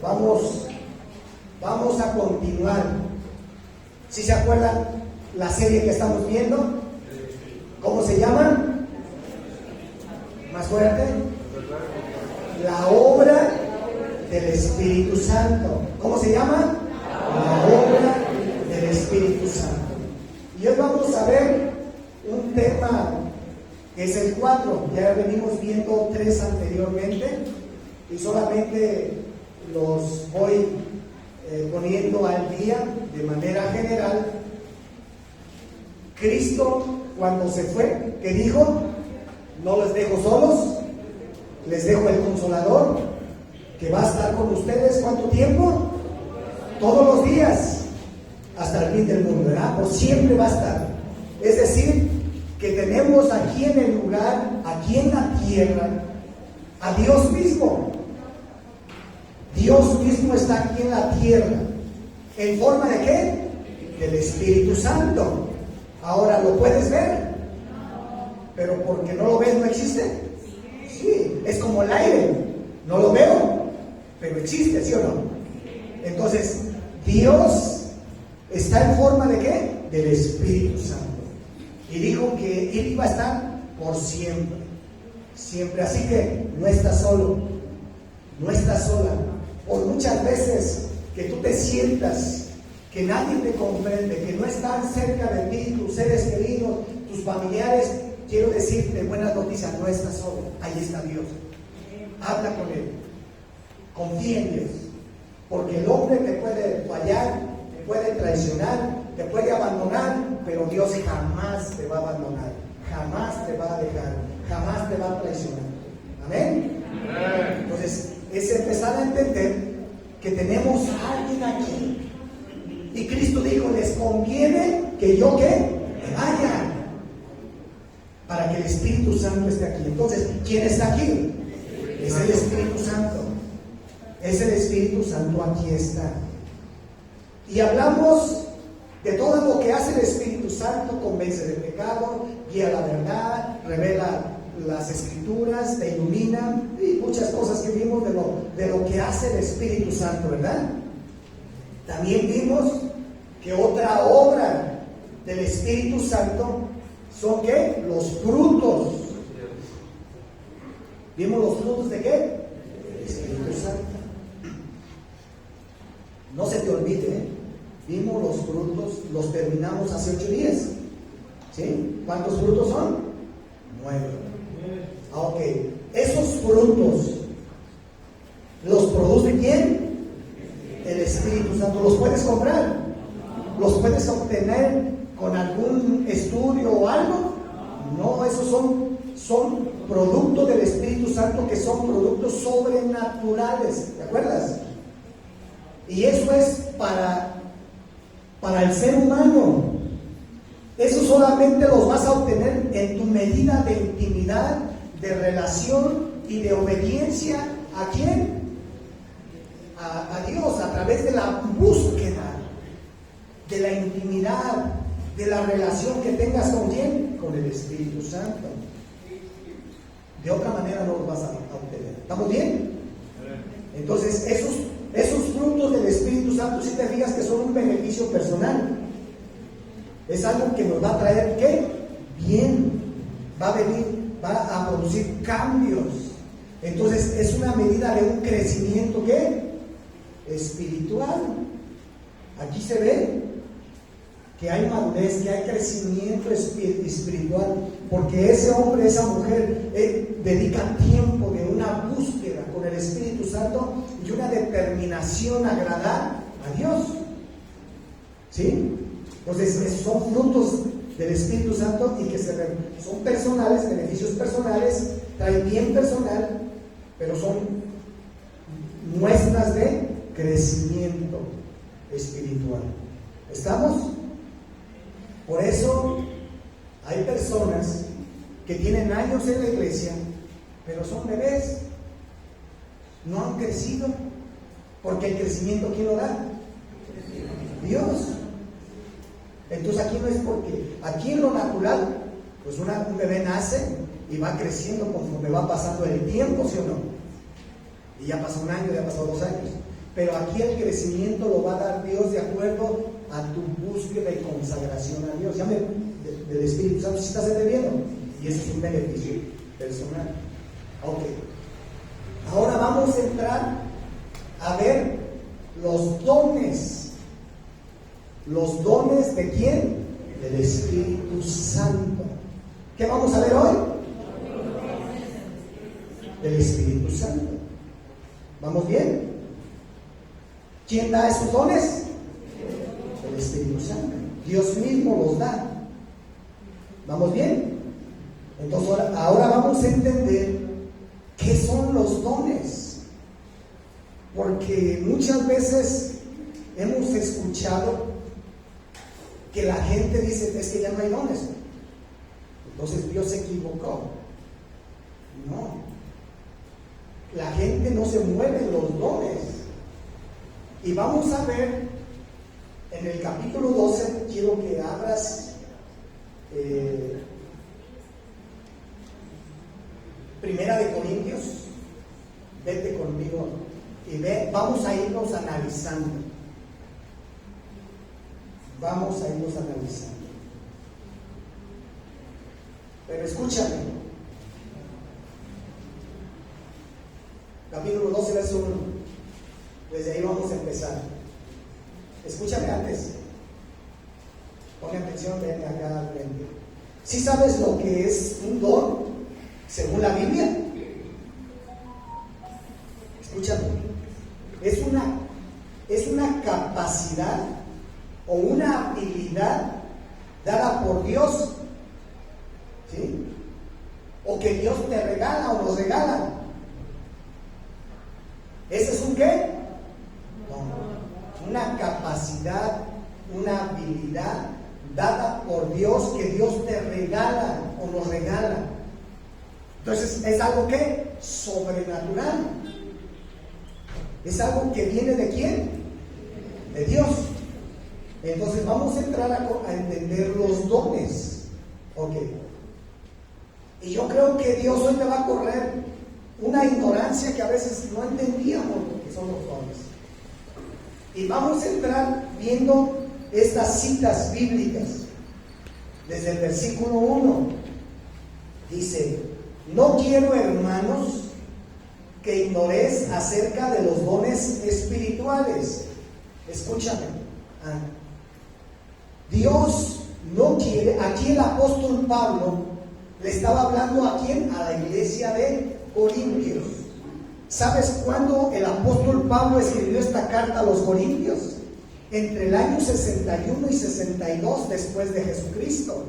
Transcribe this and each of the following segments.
Vamos a continuar. ¿Sí se acuerdan la serie que estamos viendo? ¿Cómo se llama? Más fuerte. La obra del Espíritu Santo. ¿Cómo se llama? La obra del Espíritu Santo. Y hoy vamos a ver un tema que es el 4. Ya venimos viendo 3 anteriormente y solamente los voy poniendo al día de manera general. Cristo, cuando se fue, ¿qué dijo? No les dejo solos, les dejo el Consolador, que va a estar con ustedes. ¿Cuánto tiempo? Todos los días, hasta el fin del mundo, ¿verdad? Por siempre va a estar. Es decir, que tenemos aquí en el lugar, aquí en la tierra, a Dios mismo. Dios mismo está aquí en la tierra. ¿En forma de qué? Del Espíritu Santo. Ahora, ¿lo puedes ver? Pero porque no lo ves, ¿no existe? Sí, es como el aire. No lo veo, pero existe, ¿sí o no? Entonces, Dios está en forma de qué? Del Espíritu Santo. Y dijo que Él iba a estar por siempre. Siempre. Así que no estás solo. No estás sola. Por muchas veces que tú te sientas que nadie te comprende, que no están cerca de ti, tus seres queridos, tus familiares, quiero decirte buenas noticias, no estás solo, ahí está Dios. Habla con Él, confía en Dios, porque el hombre te puede fallar, te puede traicionar, te puede abandonar, pero Dios jamás te va a abandonar, jamás te va a dejar, jamás te va a traicionar. Amén. Entonces, es empezar a entender que tenemos a alguien aquí. Y Cristo dijo, les conviene que yo ¿qué? Me vaya, para que el Espíritu Santo esté aquí. Entonces, ¿quién está aquí? Es el Espíritu Santo. Es el Espíritu Santo, aquí está. Y hablamos de todo lo que hace el Espíritu Santo: convence de pecado, guía la verdad, revela las Escrituras, te ilumina, y muchas cosas que vimos de lo que hace el Espíritu Santo, ¿verdad? También vimos que otra obra del Espíritu Santo son ¿qué? Los frutos. ¿Vimos los frutos de qué? Del Espíritu Santo. No se te olvide, vimos los frutos, los terminamos hace 8 días. ¿Sí? ¿Cuántos frutos son? 9. Ok, esos frutos ¿los produce quién? El Espíritu Santo. ¿Los puedes comprar? ¿Los puedes obtener con algún estudio o algo? No, esos son productos del Espíritu Santo, que son productos sobrenaturales. ¿Te acuerdas? Y eso es para el ser humano. Eso solamente los vas a obtener en tu medida de intimidad, de relación y de obediencia. ¿A quién? A Dios, a través de la búsqueda, de la intimidad, de la relación que tengas con quién, con el Espíritu Santo. De otra manera no los vas a obtener. ¿Estamos bien? Entonces, esos frutos del Espíritu Santo, si te fijas que son un beneficio personal, es algo que nos va a traer ¿qué? Bien, va a producir cambios. Entonces, es una medida de un crecimiento ¿qué? Espiritual. Aquí se ve que hay madurez, que hay crecimiento espiritual, porque ese hombre, esa mujer dedica tiempo de una búsqueda con el Espíritu Santo y una determinación a agradar a Dios. ¿Sí? Entonces son frutos del Espíritu Santo y que son personales, beneficios personales, traen bien personal, pero son muestras de crecimiento espiritual. ¿Estamos? Por eso hay personas que tienen años en la iglesia, pero son bebés, no han crecido, porque el crecimiento ¿quién lo da? Dios. Entonces aquí no es porque, aquí en lo natural, pues un bebé nace y va creciendo conforme va pasando el tiempo, ¿sí o no? Y ya pasó un año, ya pasó 2 años. pero aquí el crecimiento lo va a dar Dios de acuerdo a tu búsqueda y consagración a Dios. Del Espíritu Santo, si estás entendiendo, y eso es un beneficio personal. Ok, ahora vamos a entrar a ver los dones. ¿Los dones de quién? Del Espíritu Santo. ¿Qué vamos a ver hoy? Del Espíritu Santo. ¿Vamos bien? ¿Quién da esos dones? El Espíritu Santo. Dios mismo los da. ¿Vamos bien? Entonces ahora vamos a entender qué son los dones. Porque muchas veces hemos escuchado que la gente dice, es que ya no hay dones. Entonces Dios se equivocó. No. La gente no se mueve en los dones. Y vamos a ver en el capítulo 12, quiero que abras Primera de Corintios. Vete conmigo y vamos a irnos analizando. Vamos a irnos analizando. Pero escúchame. Capítulo 12, verso 1. Desde ahí vamos a empezar. Escúchame antes. Pon atención, ven acá al frente. ¿Sí sabes lo que es un don según la Biblia? Escúchame. Es una capacidad o una habilidad dada por Dios, ¿sí? O que Dios te regala o nos regala. ¿Ese es un qué? No. Una capacidad, una habilidad dada por Dios que Dios te regala o nos regala. Entonces es algo que sobrenatural. Es algo que viene ¿de quién? De Dios. Entonces vamos a entrar a entender los dones. Ok. Y yo creo que Dios hoy te va a correr una ignorancia que a veces no entendíamos lo que son los dones. Y vamos a entrar viendo estas citas bíblicas. Desde el versículo 1 dice: no quiero, hermanos, que ignoréis acerca de los dones espirituales. Escúchame. Dios no quiere. Aquí el apóstol Pablo le estaba hablando ¿a quién? A la iglesia de Corintios. ¿Sabes cuándo el apóstol Pablo escribió esta carta a los Corintios? Entre el año 61 y 62 después de Jesucristo.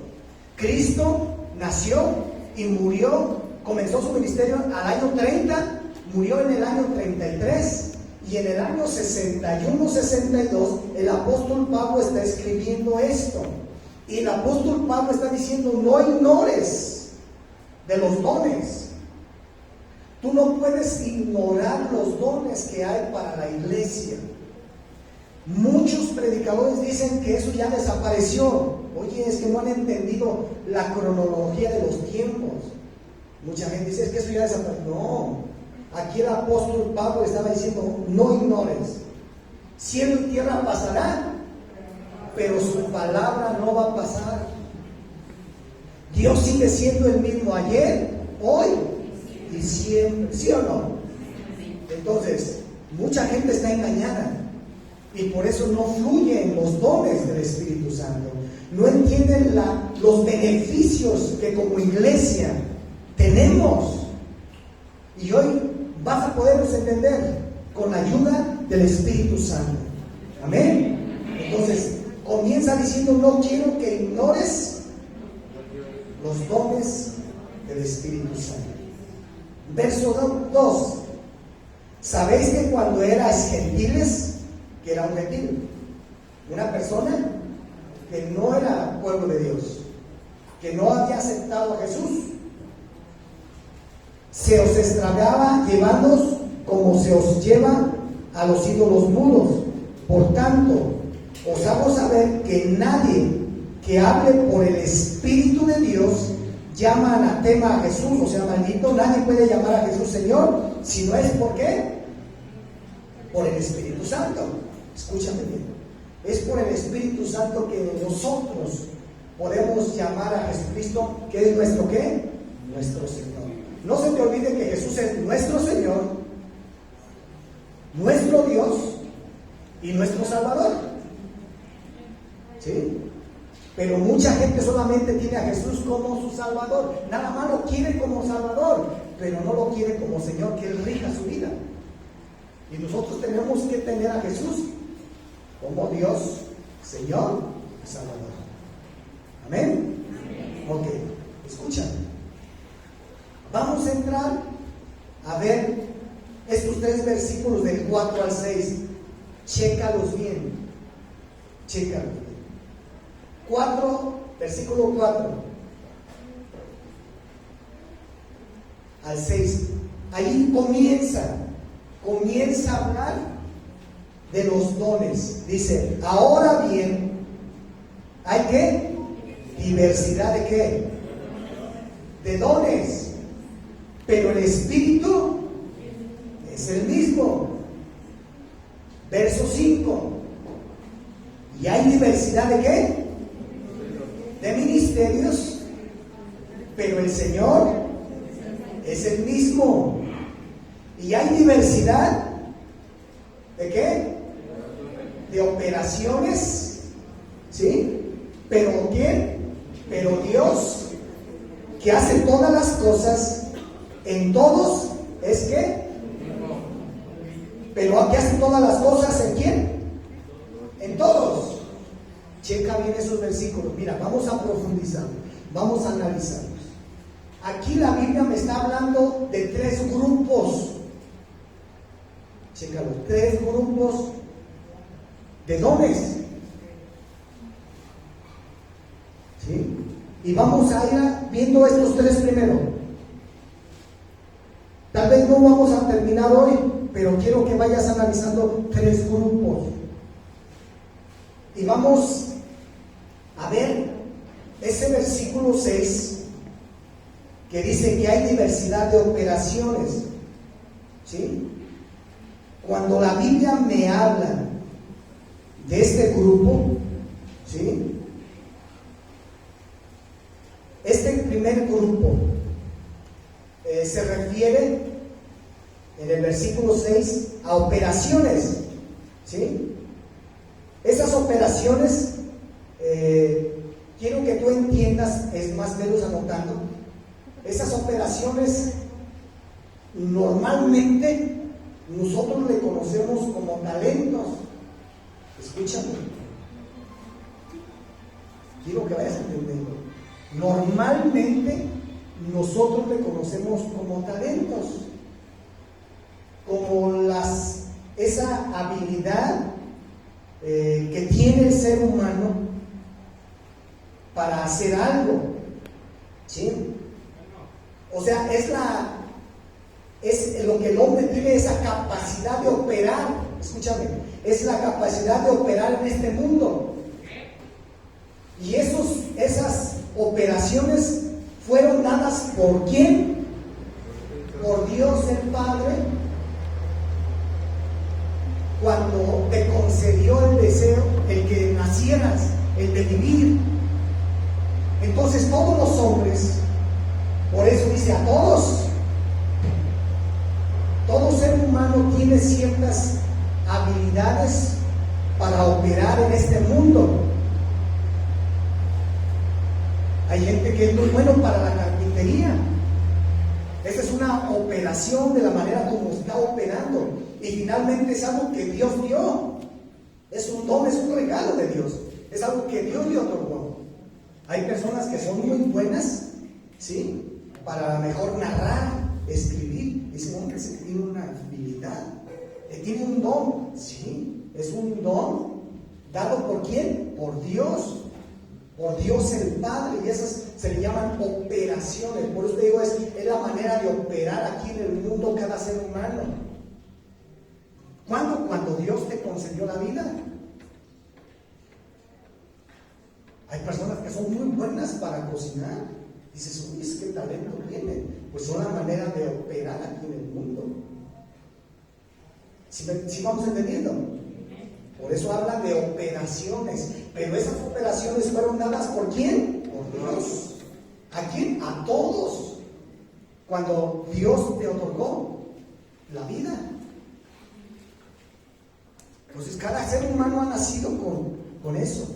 Cristo nació y murió, comenzó su ministerio al año 30, murió en el año 33. Y en el año 61-62 el apóstol Pablo está escribiendo esto. Y el apóstol Pablo está diciendo: no ignores de los dones. Tú no puedes ignorar los dones que hay para la iglesia. Muchos predicadores dicen que eso ya desapareció. Oye, es que no han entendido la cronología de los tiempos. Mucha gente dice: es que eso ya desapareció. No. Aquí el apóstol Pablo estaba diciendo: no ignores. Cielo y tierra pasará, pero su palabra no va a pasar. Dios sigue siendo el mismo ayer, hoy y siempre. ¿Sí o no? Entonces, mucha gente está engañada y por eso no fluyen los dones del Espíritu Santo. No entienden los beneficios que como iglesia tenemos. Y hoy vas a poderlos entender con la ayuda del Espíritu Santo. Amén. Entonces, comienza diciendo: no quiero que ignores los dones del Espíritu Santo. Verso 2. ¿Sabéis que cuando erais gentiles, que era un gentil, una persona que no era pueblo de Dios, que no había aceptado a Jesús, se os extraviaba llevándoos como se os lleva a los ídolos mudos? Por tanto, os hago saber que nadie que hable por el Espíritu de Dios llama anatema a Jesús, o sea, maldito. Nadie puede llamar a Jesús Señor si no es ¿por qué? Por el Espíritu Santo. Escúchame bien. Es por el Espíritu Santo que nosotros podemos llamar a Jesucristo, que es nuestro ¿qué? Nuestro Señor. No se te olvide que Jesús es nuestro Señor, nuestro Dios y nuestro Salvador. ¿Sí? Pero mucha gente solamente tiene a Jesús como su Salvador. Nada más lo quiere como Salvador, pero no lo quiere como Señor, que Él rija su vida. Y nosotros tenemos que tener a Jesús como Dios, Señor y Salvador. ¿Amén? Ok, escucha. Vamos a entrar a ver estos 3 versículos del 4 al 6. Chécalos bien. Chécalos bien. 4, versículo 4 al 6. Ahí comienza a hablar de los dones. Dice, ahora bien, ¿hay qué? Diversidad de qué? De dones. Pero el Espíritu es el mismo. Verso 5. ¿Y hay diversidad de qué? De ministerios. Pero el Señor es el mismo. ¿Y hay diversidad de qué? De operaciones. ¿Sí? ¿Pero quién? Pero Dios, que hace todas las cosas en todos, ¿es qué? Pero que hace todas las cosas ¿en quién? En todos. Checa bien esos versículos. Mira, vamos a profundizar, vamos a analizarlos. Aquí la Biblia me está hablando de 3 grupos. Chécalo, 3 grupos de dones. ¿Sí? Y vamos a ir viendo estos 3 primero. Tal vez no vamos a terminar hoy, pero quiero que vayas analizando 3 grupos. Y vamos a ver ese versículo 6 que dice que hay diversidad de operaciones. ¿Sí? Cuando la Biblia me habla de este grupo, ¿sí? Este primer grupo se refiere en el versículo 6 a operaciones, ¿sí? Esas operaciones, quiero que tú entiendas, es más menos anotando, esas operaciones normalmente nosotros le conocemos como talentos. Escúchame, quiero que vayas entendiendo. Normalmente nosotros le conocemos como talentos, como esa habilidad que tiene el ser humano para hacer algo, ¿sí? O sea, es lo que el hombre tiene, esa capacidad de operar. Escúchame, es la capacidad de operar en este mundo. Y esas operaciones fueron dadas ¿por quién? Por Dios el Padre, cuando te concedió el deseo, el que nacieras, el de vivir. Entonces todos los hombres, por eso dice a todos, todo ser humano tiene ciertas habilidades para operar en este mundo. Hay gente que es muy bueno para la carpintería. Esa es una operación de la manera como está operando. Y finalmente es algo que Dios dio. Es un don, es un regalo de Dios. Es algo que Dios le otorgó. Hay personas que son muy buenas, ¿sí? Para mejor narrar, escribir. Ese hombre que tiene una habilidad. Tiene un don, ¿sí? Es un don dado ¿por quién? Por Dios. Por Dios el Padre, y esas se le llaman operaciones. Por eso te digo, es la manera de operar aquí en el mundo cada ser humano. ¿Cuándo? Cuando Dios te concedió la vida. Hay personas que son muy buenas para cocinar. Dices, uy, ¿qué talento tiene? Pues son la manera de operar aquí en el mundo. ¿Sí vamos entendiendo? Por eso habla de operaciones. Pero esas operaciones fueron dadas ¿por quién? Por Dios. ¿A quién? A todos. Cuando Dios te otorgó la vida. Entonces cada ser humano ha nacido con eso.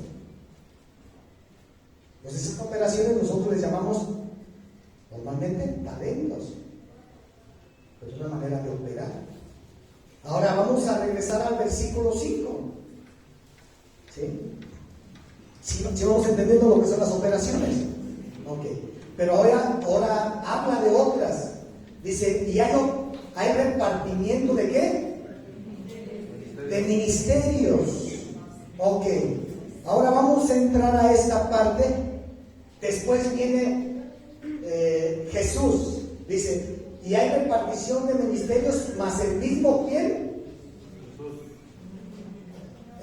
Entonces esas operaciones nosotros les llamamos normalmente talentos. Pero es una manera de operar. Ahora vamos a regresar al versículo 5. ¿Sí? ¿Sí vamos entendiendo lo que son las operaciones? Ok. Pero ahora habla de otras. Dice, y hay repartimiento de qué? De ministerios. Ok. Ahora vamos a entrar a esta parte. Después viene Jesús. Dice, y hay repartición de ministerios, más el mismo ¿quién?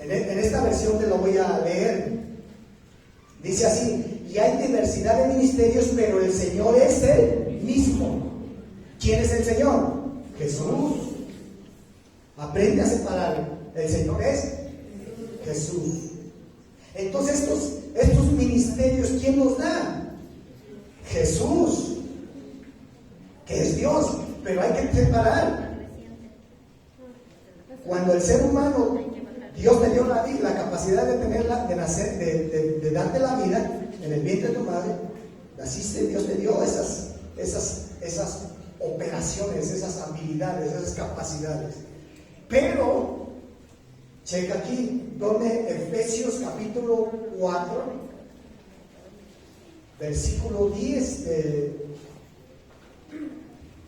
En esta versión te lo voy a leer. Dice así, y hay diversidad de ministerios, pero el Señor es el mismo. ¿Quién es el Señor? Jesús. Aprende a separar. El Señor es Jesús. Entonces estos ministerios, ¿quién los da? Jesús, que es Dios. Pero hay que separar. Cuando el ser humano, Dios le dio la capacidad de tenerla, de nacer, de darte la vida en el vientre de tu madre. Naciste, Dios te dio esas operaciones, esas habilidades, esas capacidades. Pero checa aquí, donde Efesios capítulo 4, versículo 10,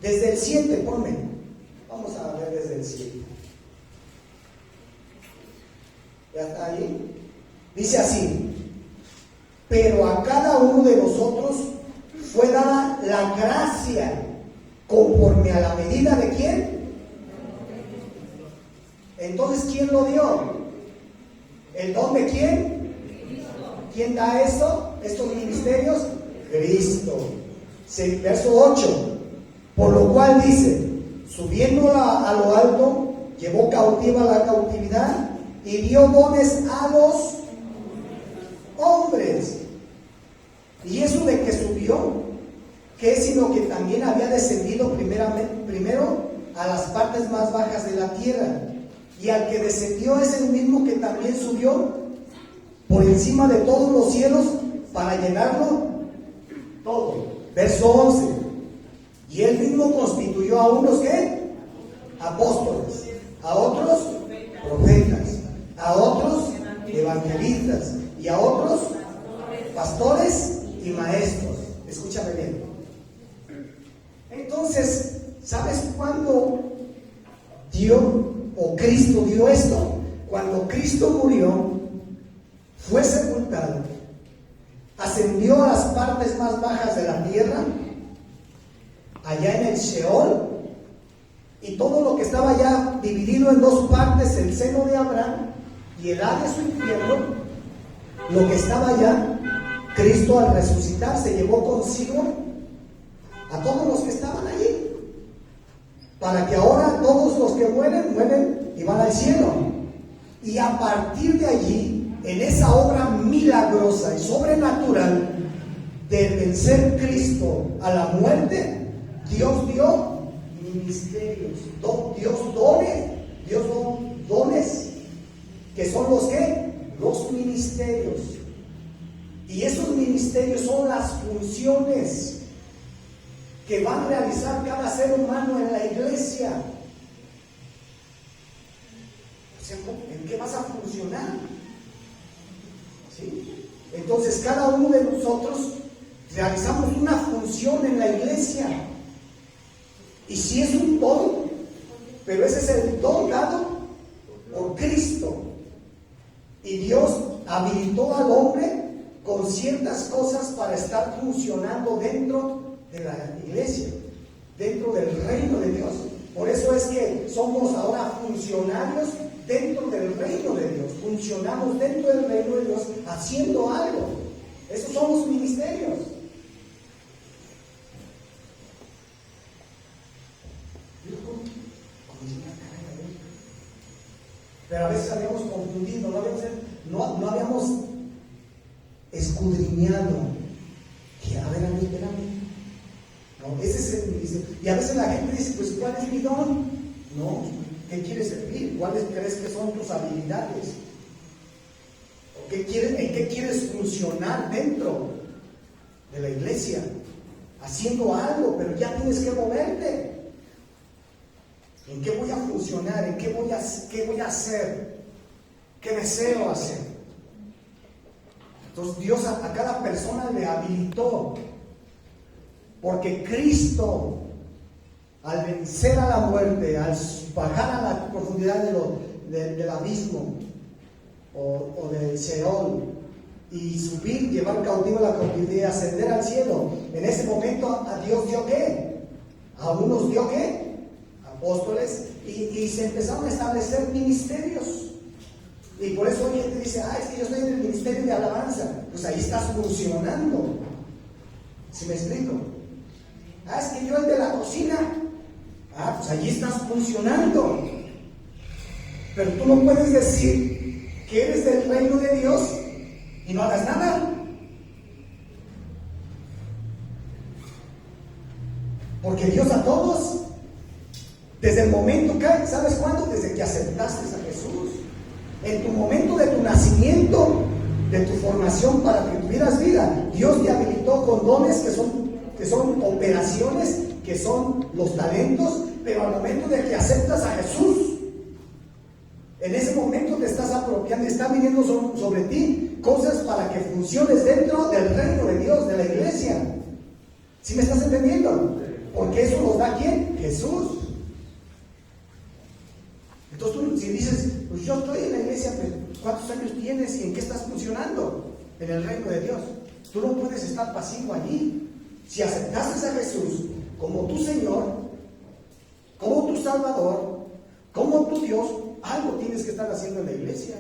desde el 7, ponme. Vamos a ver desde el 7. ¿Ya está ahí? Dice así, pero a cada uno de nosotros fue dada la gracia conforme a la medida de ¿quién? Entonces, ¿quién lo dio? ¿El don de quién? ¿Quién da eso? ¿Estos ministerios? Cristo. Sí, verso 8. Por lo cual dice, subiendo a lo alto, llevó cautiva la cautividad y dio dones a los hombres. Y eso de que subió, ¿qué es sino que también había descendido primero a las partes más bajas de la tierra? Y al que descendió es el mismo que también subió por encima de todos los cielos para llenarlo todo. Verso 11. Y él mismo constituyó a unos ¿qué? Apóstoles, a otros profetas, a otros evangelistas y a otros pastores y maestros. Escúchame bien. Entonces, ¿sabes cuándo Cristo dio esto? Cuando Cristo murió, fue sepultado, ascendió a las partes más bajas de la tierra, allá en el Sheol, y todo lo que estaba ya dividido en dos partes, el seno de Abraham y el Hades su infierno, lo que estaba allá, Cristo al resucitar se llevó consigo a todos los que estaban allí, para que ahora todos los que mueren y van al cielo. Y a partir de allí, en esa obra milagrosa y sobrenatural de vencer Cristo a la muerte, Dios dio ministerios, Dios dones, que son los ¿qué? Los ministerios. Y esos ministerios son las funciones que va a realizar cada ser humano en la iglesia. O sea, ¿en qué vas a funcionar? ¿Sí? Entonces cada uno de nosotros realizamos una función en la iglesia. Y si es un don, pero ese es el don dado por Cristo. Y Dios habilitó al hombre con ciertas cosas para estar funcionando dentro de la iglesia, dentro del reino de Dios. Por eso es que somos ahora funcionarios dentro del reino de Dios. Funcionamos dentro del reino de Dios haciendo algo. Esos son los ministerios. Pero a veces habíamos confundido, no habíamos escudriñado. Que a ver, espérame. No, ese es el. Y a veces la gente dice, pues, ¿cuál es mi don? No, ¿qué quieres servir? ¿Cuáles crees que son tus habilidades? ¿O en qué quieres funcionar dentro de la iglesia? Haciendo algo, pero ya tienes que moverte. ¿En qué voy a funcionar? ¿En qué voy a hacer? ¿Qué deseo hacer? Entonces Dios a cada persona le habilitó, porque Cristo, al vencer a la muerte, al bajar a la profundidad del abismo o del Sheol, y subir, llevar cautivo a la cautividad y ascender al cielo, en ese momento a Dios dio ¿qué? A unos dio ¿qué? Apóstoles, y se empezaron a establecer ministerios. Y por eso hoy gente dice, es que yo estoy en el ministerio de alabanza. Pues ahí estás funcionando. ¿Sí me explico? Es que yo el de la cocina. Pues allí estás funcionando. Pero tú no puedes decir que eres del reino de Dios y no hagas nada. Porque Dios a todos, desde el momento que, ¿sabes cuándo? Desde que aceptaste a Jesús. En tu momento de tu nacimiento, de tu formación para que tuvieras vida, Dios te habilitó con dones que son operaciones, que son los talentos, pero al momento de que aceptas a Jesús, en ese momento te estás apropiando, está viniendo sobre ti cosas para que funciones dentro del reino de Dios, de la iglesia. ¿Sí me estás entendiendo? Porque eso nos da ¿quién? Jesús. Entonces tú, si dices, pues yo estoy en la iglesia, pues, ¿cuántos años tienes y en qué estás funcionando? En el reino de Dios. Tú no puedes estar pasivo allí. Si aceptaste a Jesús como tu Señor, como tu Salvador, como tu Dios, algo tienes que estar haciendo en la iglesia.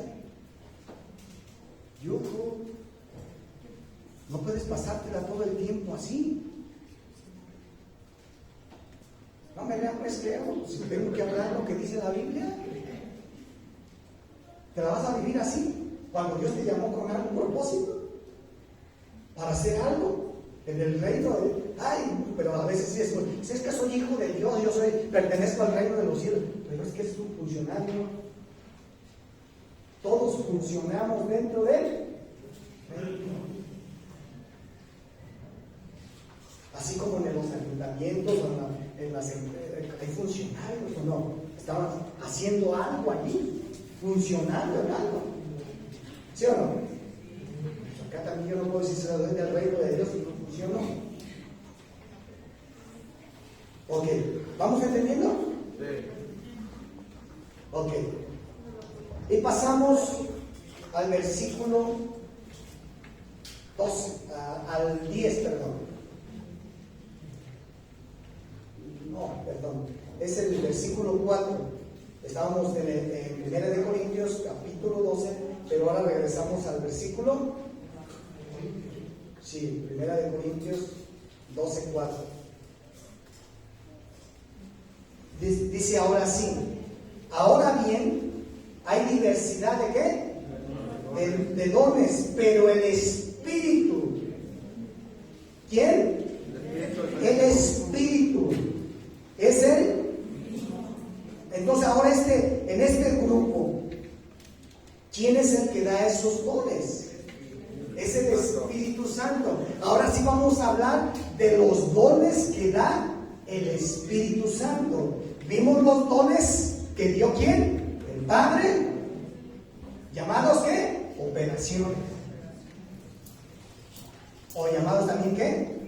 No puedes pasártela todo el tiempo así. No me vean, pues creo, si tengo que hablar lo que dice la Biblia. ¿Te la vas a vivir así? Cuando Dios te llamó con algún propósito para hacer algo en el reino de... pero a veces sí es que soy hijo de Dios, pertenezco al reino de los cielos, pero es que es un funcionario. Todos funcionamos dentro de él. Así como en los ayuntamientos o en las empresas, hay funcionarios o no, estaban haciendo algo allí, funcionando en algo. ¿Sí o no? Pues acá también yo no puedo decir si se doy del reino de Dios y no funcionó. Ok, ¿vamos entendiendo? Sí. Ok. Y pasamos al versículo 12, al 10, perdón. No, perdón, es el versículo 4. Estábamos en 1 Corintios, capítulo 12, pero ahora regresamos al versículo. Sí, 1 Corintios 12, 4. Dice ahora sí. Ahora bien, hay diversidad de ¿qué? De dones, pero el Espíritu. ¿Quién? El Espíritu. Es Él. Entonces ahora en este grupo, ¿quién es el que da esos dones? Es el Espíritu Santo. Ahora sí vamos a hablar de los dones que da el Espíritu Santo. Vimos los dones que dio ¿quién? El Padre. ¿Llamados qué? Operaciones. ¿O llamados también qué?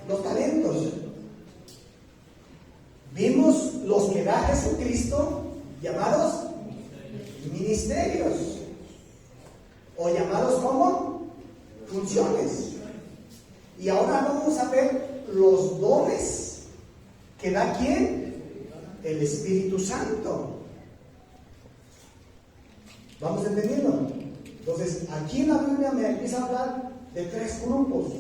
Los talentos. Vimos los que da Jesucristo, llamados ministerios, o llamados como funciones. Y ahora vamos a ver los dones que da ¿quién? El Espíritu Santo. ¿Vamos entendiendo? Entonces, aquí en la Biblia me empieza a hablar de 3 grupos.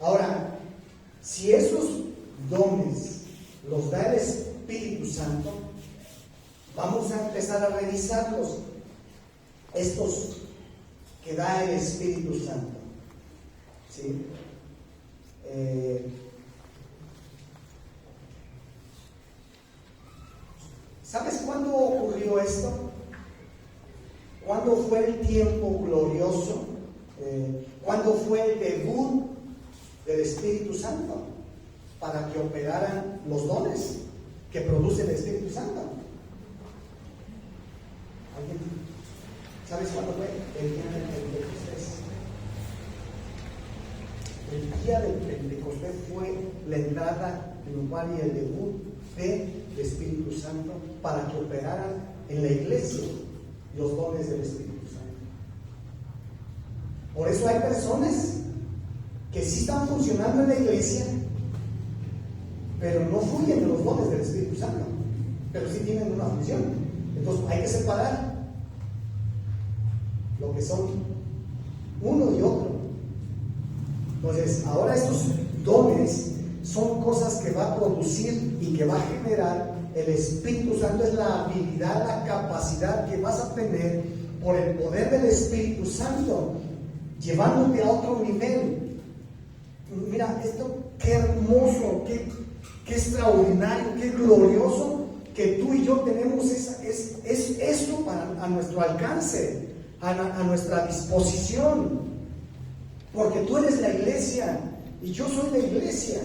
Ahora, si esos dones los da el Espíritu Santo, vamos a empezar a revisarlos. Estos que da el Espíritu Santo, ¿sí? ¿Sabes cuándo ocurrió esto? ¿Cuándo fue el tiempo glorioso? ¿Cuándo fue el debut del Espíritu Santo para que operaran los dones que produce el Espíritu Santo? ¿Alguien? ¿Sabes cuándo fue? El día del Pentecostés. El día del Pentecostés fue la entrada triunfal y el debut del Espíritu Santo para que operaran en la iglesia los dones del Espíritu Santo. Por eso hay personas que sí están funcionando en la iglesia, pero no fluyen en los dones del Espíritu Santo, pero sí tienen una función. Entonces hay que separar lo que son uno y otro. Entonces, ahora estos dones son cosas que va a producir y que va a generar el Espíritu Santo. Es la habilidad, la capacidad que vas a tener por el poder del Espíritu Santo, llevándote a otro nivel. Mira, esto qué hermoso, qué extraordinario, qué glorioso que tú y yo tenemos esto a nuestro alcance, a nuestra disposición, porque tú eres la iglesia y yo soy la iglesia.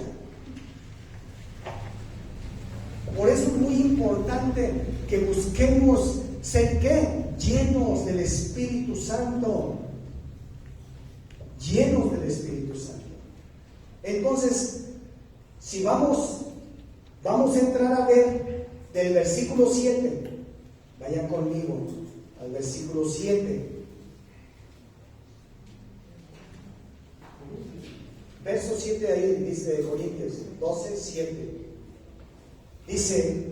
Por eso es muy importante que busquemos ser ¿qué? Llenos del Espíritu Santo, llenos del Espíritu Santo. Entonces, si vamos a entrar a ver del versículo 7, vayan conmigo al versículo 7. Verso 7 ahí dice de Corintios 12, 7. Dice,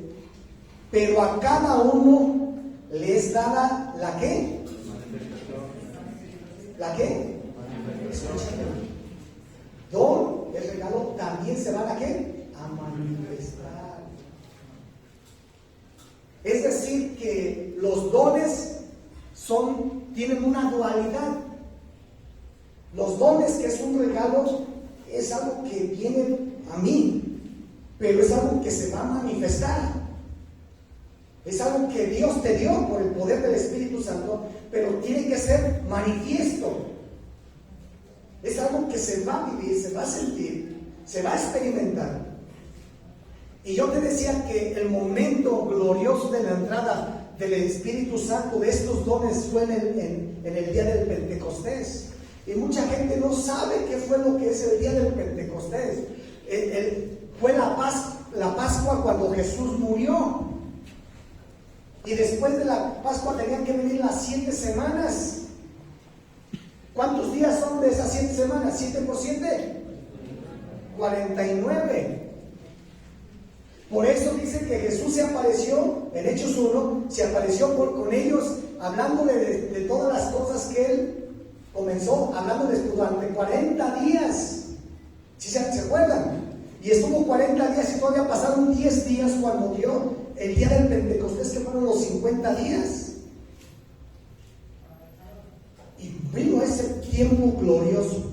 pero a cada uno le es dada ¿la qué? ¿La qué? Don, el regalo, también se van ¿a qué? A manifestar. Es decir, que los dones tienen una dualidad. Los dones, que es un regalo, es algo que viene a mí, pero es algo que se va a manifestar. Es algo que Dios te dio por el poder del Espíritu Santo, pero tiene que ser manifiesto. Es algo que se va a vivir, se va a sentir, se va a experimentar. Y yo te decía que el momento glorioso de la entrada del Espíritu Santo, de estos dones, fue en el día del Pentecostés. Y mucha gente no sabe qué fue lo que es el día del Pentecostés. Fue la Pascua cuando Jesús murió. Y después de la Pascua tenían que venir las 7 semanas. ¿Cuántos días son de esas 7 semanas? 7 por 7, 49. Por eso dice que Jesús se apareció, en Hechos 1, se apareció con ellos, hablándole de todas las cosas que Él comenzó, hablándoles durante 40 días. ¿Sí se acuerdan? Y estuvo 40 días y todavía pasaron 10 días cuando dio el día del Pentecostés, que fueron los 50 días. Y vino ese tiempo glorioso,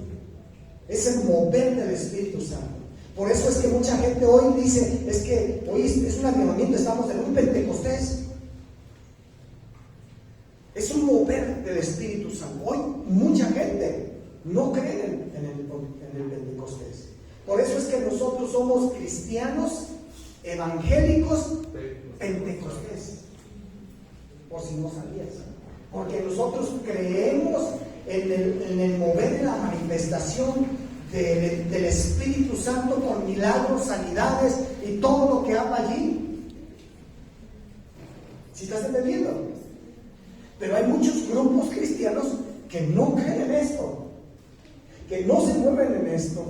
ese mover del Espíritu Santo. Por eso es que mucha gente hoy dice, es que hoy es un avivamiento, estamos en un Pentecostés. Es un mover del Espíritu Santo. Hoy mucha gente no cree en el Pentecostés. Por eso es que nosotros somos cristianos evangélicos pentecostés. Por si no sabías. Porque nosotros creemos en el mover de la manifestación del Espíritu Santo con milagros, sanidades y todo lo que habla allí. ¿Sí estás entendiendo? Pero hay muchos grupos cristianos que no creen en esto, que no se mueven en esto,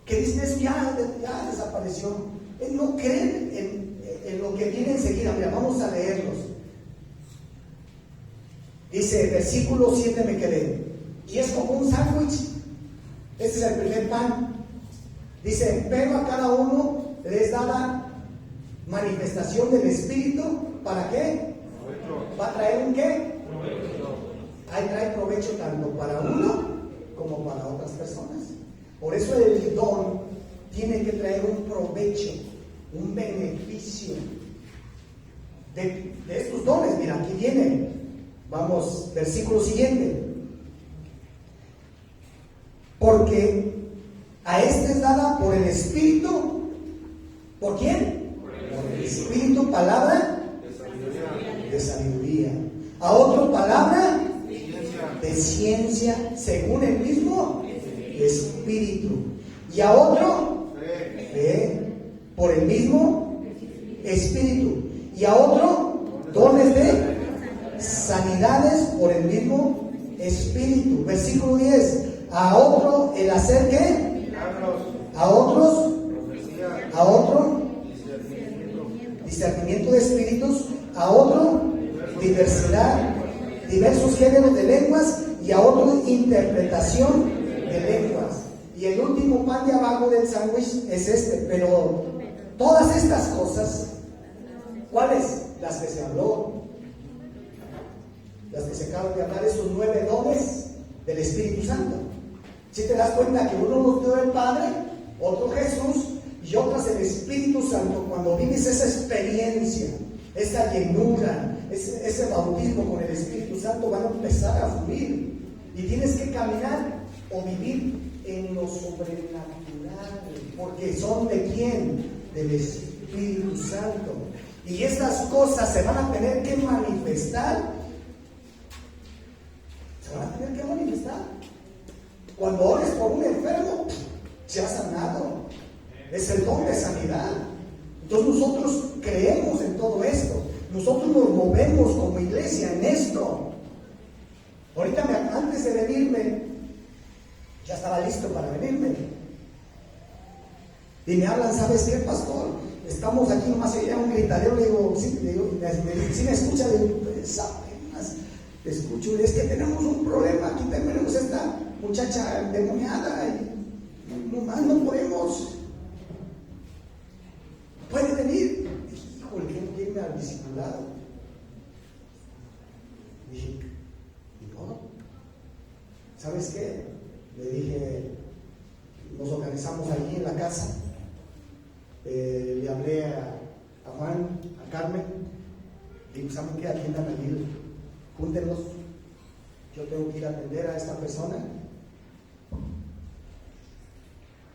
que dicen eso ya desapareció. No creen en lo que viene enseguida. Mira, vamos a leerlos. Dice, versículo 7 me quedé. Y es como un sándwich. Este es el primer pan. Dice, pero a cada uno les dada manifestación del Espíritu, ¿para qué? ¿Va a traer un qué? Ahí trae provecho tanto para uno como para otras personas. Por eso el don tiene que traer un provecho, un beneficio de estos dones. Mira, aquí viene. Vamos, versículo siguiente. Porque a este es dada por el Espíritu. ¿Por quién? Por el Espíritu, palabra de sabiduría. A otro, palabra de ciencia, según el mismo Espíritu. Y a otro, fe, por el mismo Espíritu. Y a otro, dones de sanidades por el mismo Espíritu. Versículo 10. A otro, el hacer ¿qué? A otros, a otro, discernimiento de espíritus. A otro, diversos géneros de lenguas. Y a otro, interpretación de lenguas. Y el último pan de abajo del sándwich es este. Pero todas estas cosas, ¿cuáles? Las que se habló, las que se acaban de hablar, esos 9 dones del Espíritu Santo. Si te das cuenta que uno nos dio el Padre, otro Jesús y otras el Espíritu Santo. Cuando vives esa experiencia, esa llenura, ese bautismo con el Espíritu Santo, van a empezar a fluir. Y tienes que caminar o vivir en lo sobrenatural, porque son ¿de quién? Del Espíritu Santo. Y estas cosas se van a tener que manifestar. Se van a tener que manifestar. Cuando ores por un enfermo, se ha sanado. Es el don de sanidad. Entonces nosotros creemos en todo esto. Nosotros nos movemos como iglesia en esto. Ahorita antes de venirme, ya estaba listo para venirme. Y me hablan, ¿sabes qué, pastor? Estamos aquí nomás, sería un gritadero. Le digo, sí, si me escucha, le digo, pues apenas te escucho. Es que tenemos un problema, aquí tenemos esta muchacha endemoniada y nomás no podemos. ¿Puede venir? Dije, híjole, ¿quién viene al discipulado? Dije, no. ¿Sabes qué? Le dije, nos organizamos allí en la casa. Le hablé a Juan, a Carmen, y digo, ¿saben qué? Atiendan allí, júntenlos. Yo tengo que ir a atender a esta persona.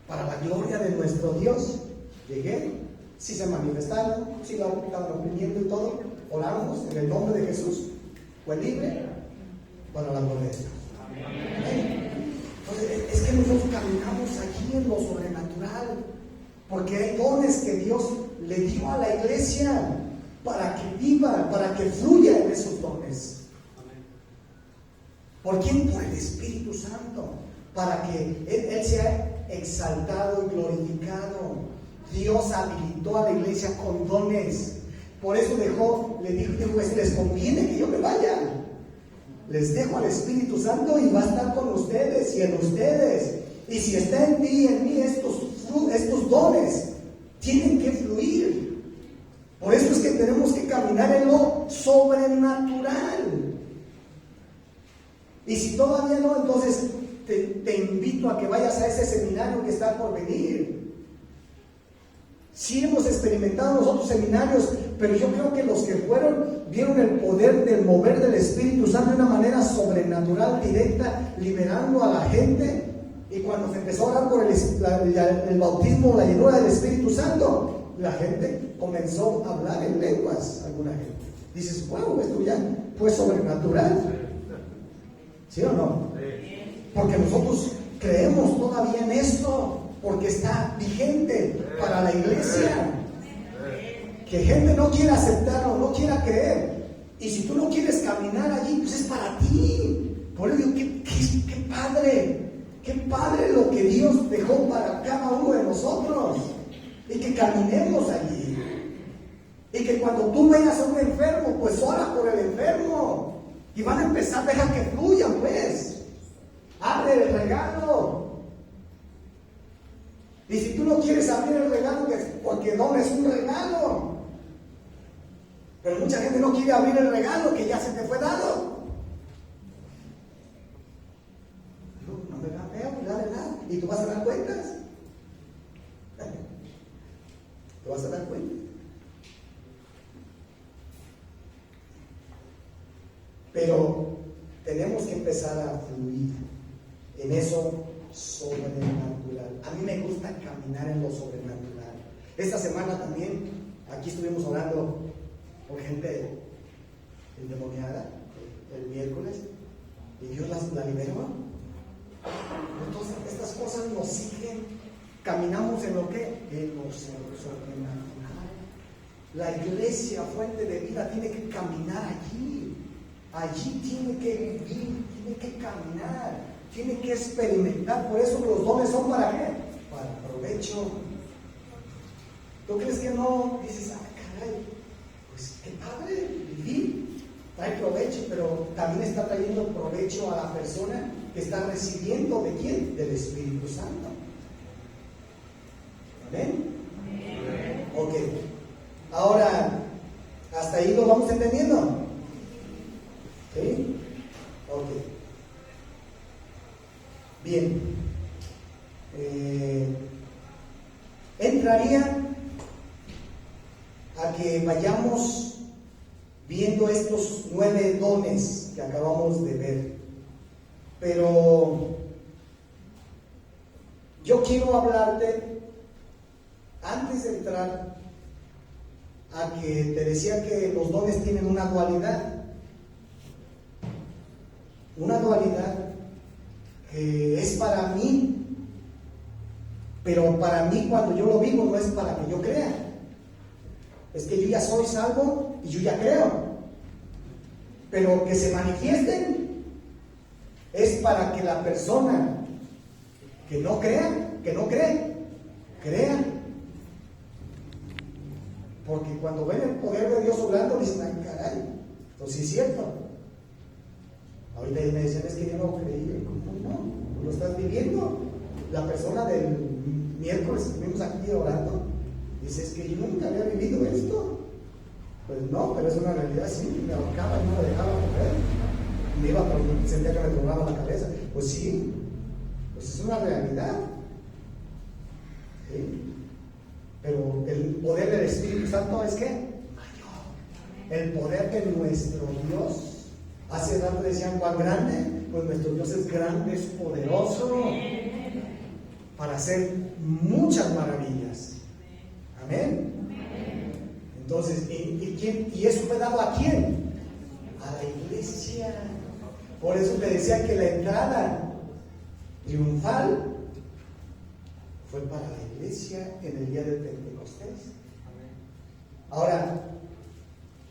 Para la gloria de nuestro Dios. Llegué, sí se manifestaron, sí la estaban oprimiendo y todo. Oramos en el nombre de Jesús. Fue libre para la gloria de Dios. Amén. Entonces, es que nosotros caminamos aquí en lo sobrenatural, porque hay dones que Dios le dio a la iglesia para que viva, para que fluya en esos dones. ¿Por quién? Por el Espíritu Santo, para que Él sea exaltado y glorificado. Dios habilitó a la iglesia con dones. Por eso le dijo, pues les conviene que yo me vaya. Les dejo al Espíritu Santo y va a estar con ustedes y en ustedes. Y si está en ti y en mí, estos dones tienen que fluir. Por eso es que tenemos que caminar en lo sobrenatural. Y si todavía no, entonces te invito a que vayas a ese seminario que está por venir. Sí hemos experimentado nosotros seminarios, pero yo creo que los que fueron vieron el poder del mover del Espíritu Santo de una manera sobrenatural, directa, liberando a la gente. Y cuando se empezó a orar por el bautismo, la llenura del Espíritu Santo, la gente comenzó a hablar en lenguas, alguna gente. Dices, wow, esto ya fue sobrenatural. ¿Sí o no? Porque nosotros creemos todavía en esto, porque está vigente para la iglesia. Que gente no quiera aceptarlo, no quiera creer. Y si tú no quieres caminar allí, pues es para ti. Por eso digo, qué padre lo que Dios dejó para cada uno de nosotros. Y que caminemos allí. Y que cuando tú veas a un enfermo, pues ora por el enfermo. Y van a empezar, deja que fluyan, pues. Abre el regalo. Y si tú no quieres abrir el regalo, porque no es un regalo. Pero mucha gente no quiere abrir el regalo que ya se te fue dado. No me da feo, dale nada. Y tú vas a dar cuentas. Te vas a dar cuenta. Pero tenemos que empezar a fluir en eso sobrenatural. A mí me gusta caminar en lo sobrenatural. Esta semana también, aquí estuvimos orando por gente endemoniada el miércoles, y Dios la liberó. Entonces, estas cosas nos siguen. Caminamos en lo que? En lo sobrenatural. La iglesia, fuente de vida, tiene que caminar allí. Allí tiene que vivir, tiene que caminar, tiene que experimentar. Por eso los dones son ¿para qué? Para provecho. ¿Tú crees que no? Dices, caray, pues qué padre vivir, trae provecho, pero también está trayendo provecho a la persona que está recibiendo ¿de quién? Del Espíritu Santo. ¿Amén? Ok. Ahora, hasta ahí lo vamos entendiendo. ¿Sí? Ok. Bien. Entraría a que vayamos viendo estos 9 dones que acabamos de ver. Pero yo quiero hablarte, antes de entrar, a que te decía que los dones tienen una dualidad. Una dualidad que es para mí, pero para mí cuando yo lo vivo no es para que yo crea. Es que yo ya soy salvo y yo ya creo. Pero que se manifiesten es para que la persona que no crea, que no cree, crea. Porque cuando ven el poder de Dios obrando, dicen, ay caray, entonces sí es cierto. Ahorita me decían, es que yo no creí. ¿Cómo no? ¿Tú lo estás viviendo? La persona del miércoles que estuvimos aquí orando dice, es que yo nunca había vivido esto. Pues no, pero es una realidad, sí. Me ahorcaba y no me dejaba correr. Me iba, pero sentía que me tronaba la cabeza. Pues sí, pues es una realidad. ¿Sí? Pero el poder del Espíritu Santo es ¿qué? Mayor. El poder de nuestro Dios. Hace rato decían, ¿cuán grande? Pues nuestro Dios es grande, es poderoso para hacer muchas maravillas. Amén. Entonces, ¿y eso fue dado a quién? A la iglesia. Por eso te decía que la entrada triunfal fue para la iglesia en el día del Pentecostés. Ahora,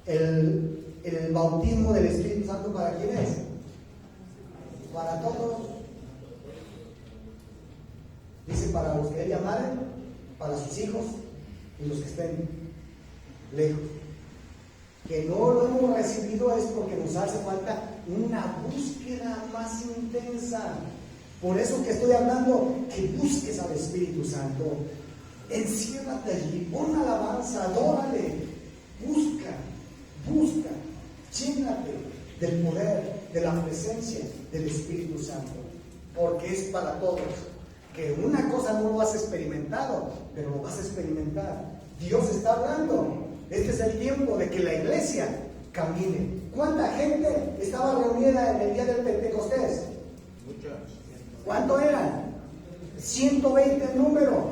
el bautismo del Espíritu Santo, ¿para quién es? Para todos. Dice, para los que Él llamare, para sus hijos y los que estén lejos. Que no lo hemos recibido es porque nos hace falta una búsqueda más intensa. Por eso que estoy hablando, que busques al Espíritu Santo. Enciérrate allí, pon alabanza, adórale, busca, llénate del poder, de la presencia del Espíritu Santo, porque es para todos. Que una cosa no lo has experimentado, pero lo vas a experimentar. Dios está hablando. Este es el tiempo de que la iglesia camine. ¿Cuánta gente estaba reunida en el día del Pentecostés? Muchas. ¿Cuánto eran? 120 en número.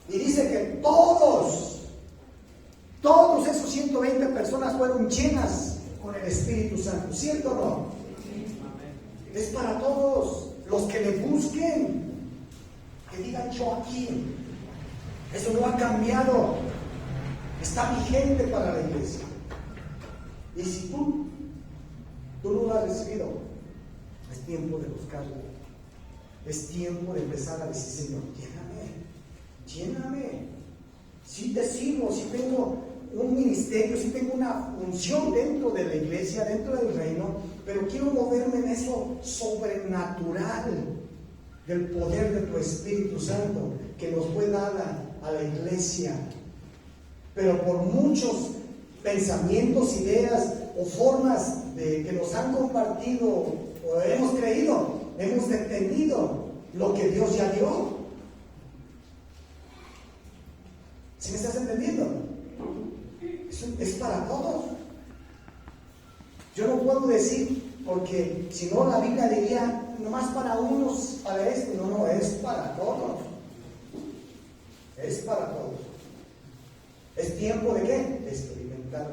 Y dice que todos esos 120 personas fueron llenas con el Espíritu Santo. ¿Cierto o no? Es para todos los que le busquen. Que digan, yo aquí. Eso no ha cambiado. Está vigente para la iglesia. Y si tú no lo has recibido, es tiempo de buscarlo. Es tiempo de empezar a decir, Señor, lléname. Si te sirvo, si tengo un ministerio, si tengo una función dentro de la iglesia, dentro del reino, pero quiero moverme en eso sobrenatural del poder de tu Espíritu Santo que nos fue dada a la iglesia. Pero por muchos pensamientos, ideas o formas que nos han compartido o hemos creído, hemos entendido lo que Dios ya dio. ¿Sí me estás entendiendo? Eso es para todos. Yo no puedo decir, porque si no la Biblia diría, nomás para unos, para esto. No, es para todos. Es para todos. Es tiempo de ¿qué? De experimentar,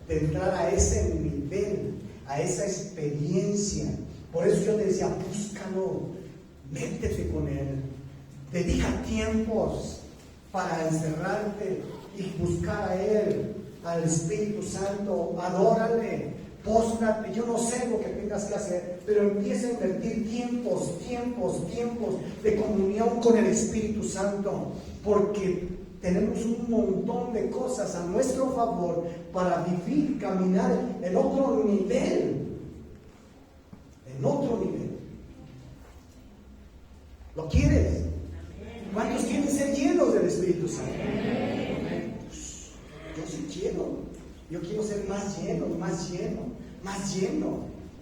de entrar a ese nivel, a esa experiencia. Por eso yo te decía, búscalo, métete con Él, dedica tiempos para encerrarte y buscar a Él, al Espíritu Santo, adórale, póstrate. Yo no sé lo que tengas que hacer, pero empieza a invertir tiempos de comunión con el Espíritu Santo, porque tenemos un montón de cosas a nuestro favor para vivir, caminar en otro nivel. En otro nivel. ¿Lo quieres? ¿Cuántos quieren ser llenos del Espíritu Santo? Pues, yo sí quiero. Yo quiero ser más lleno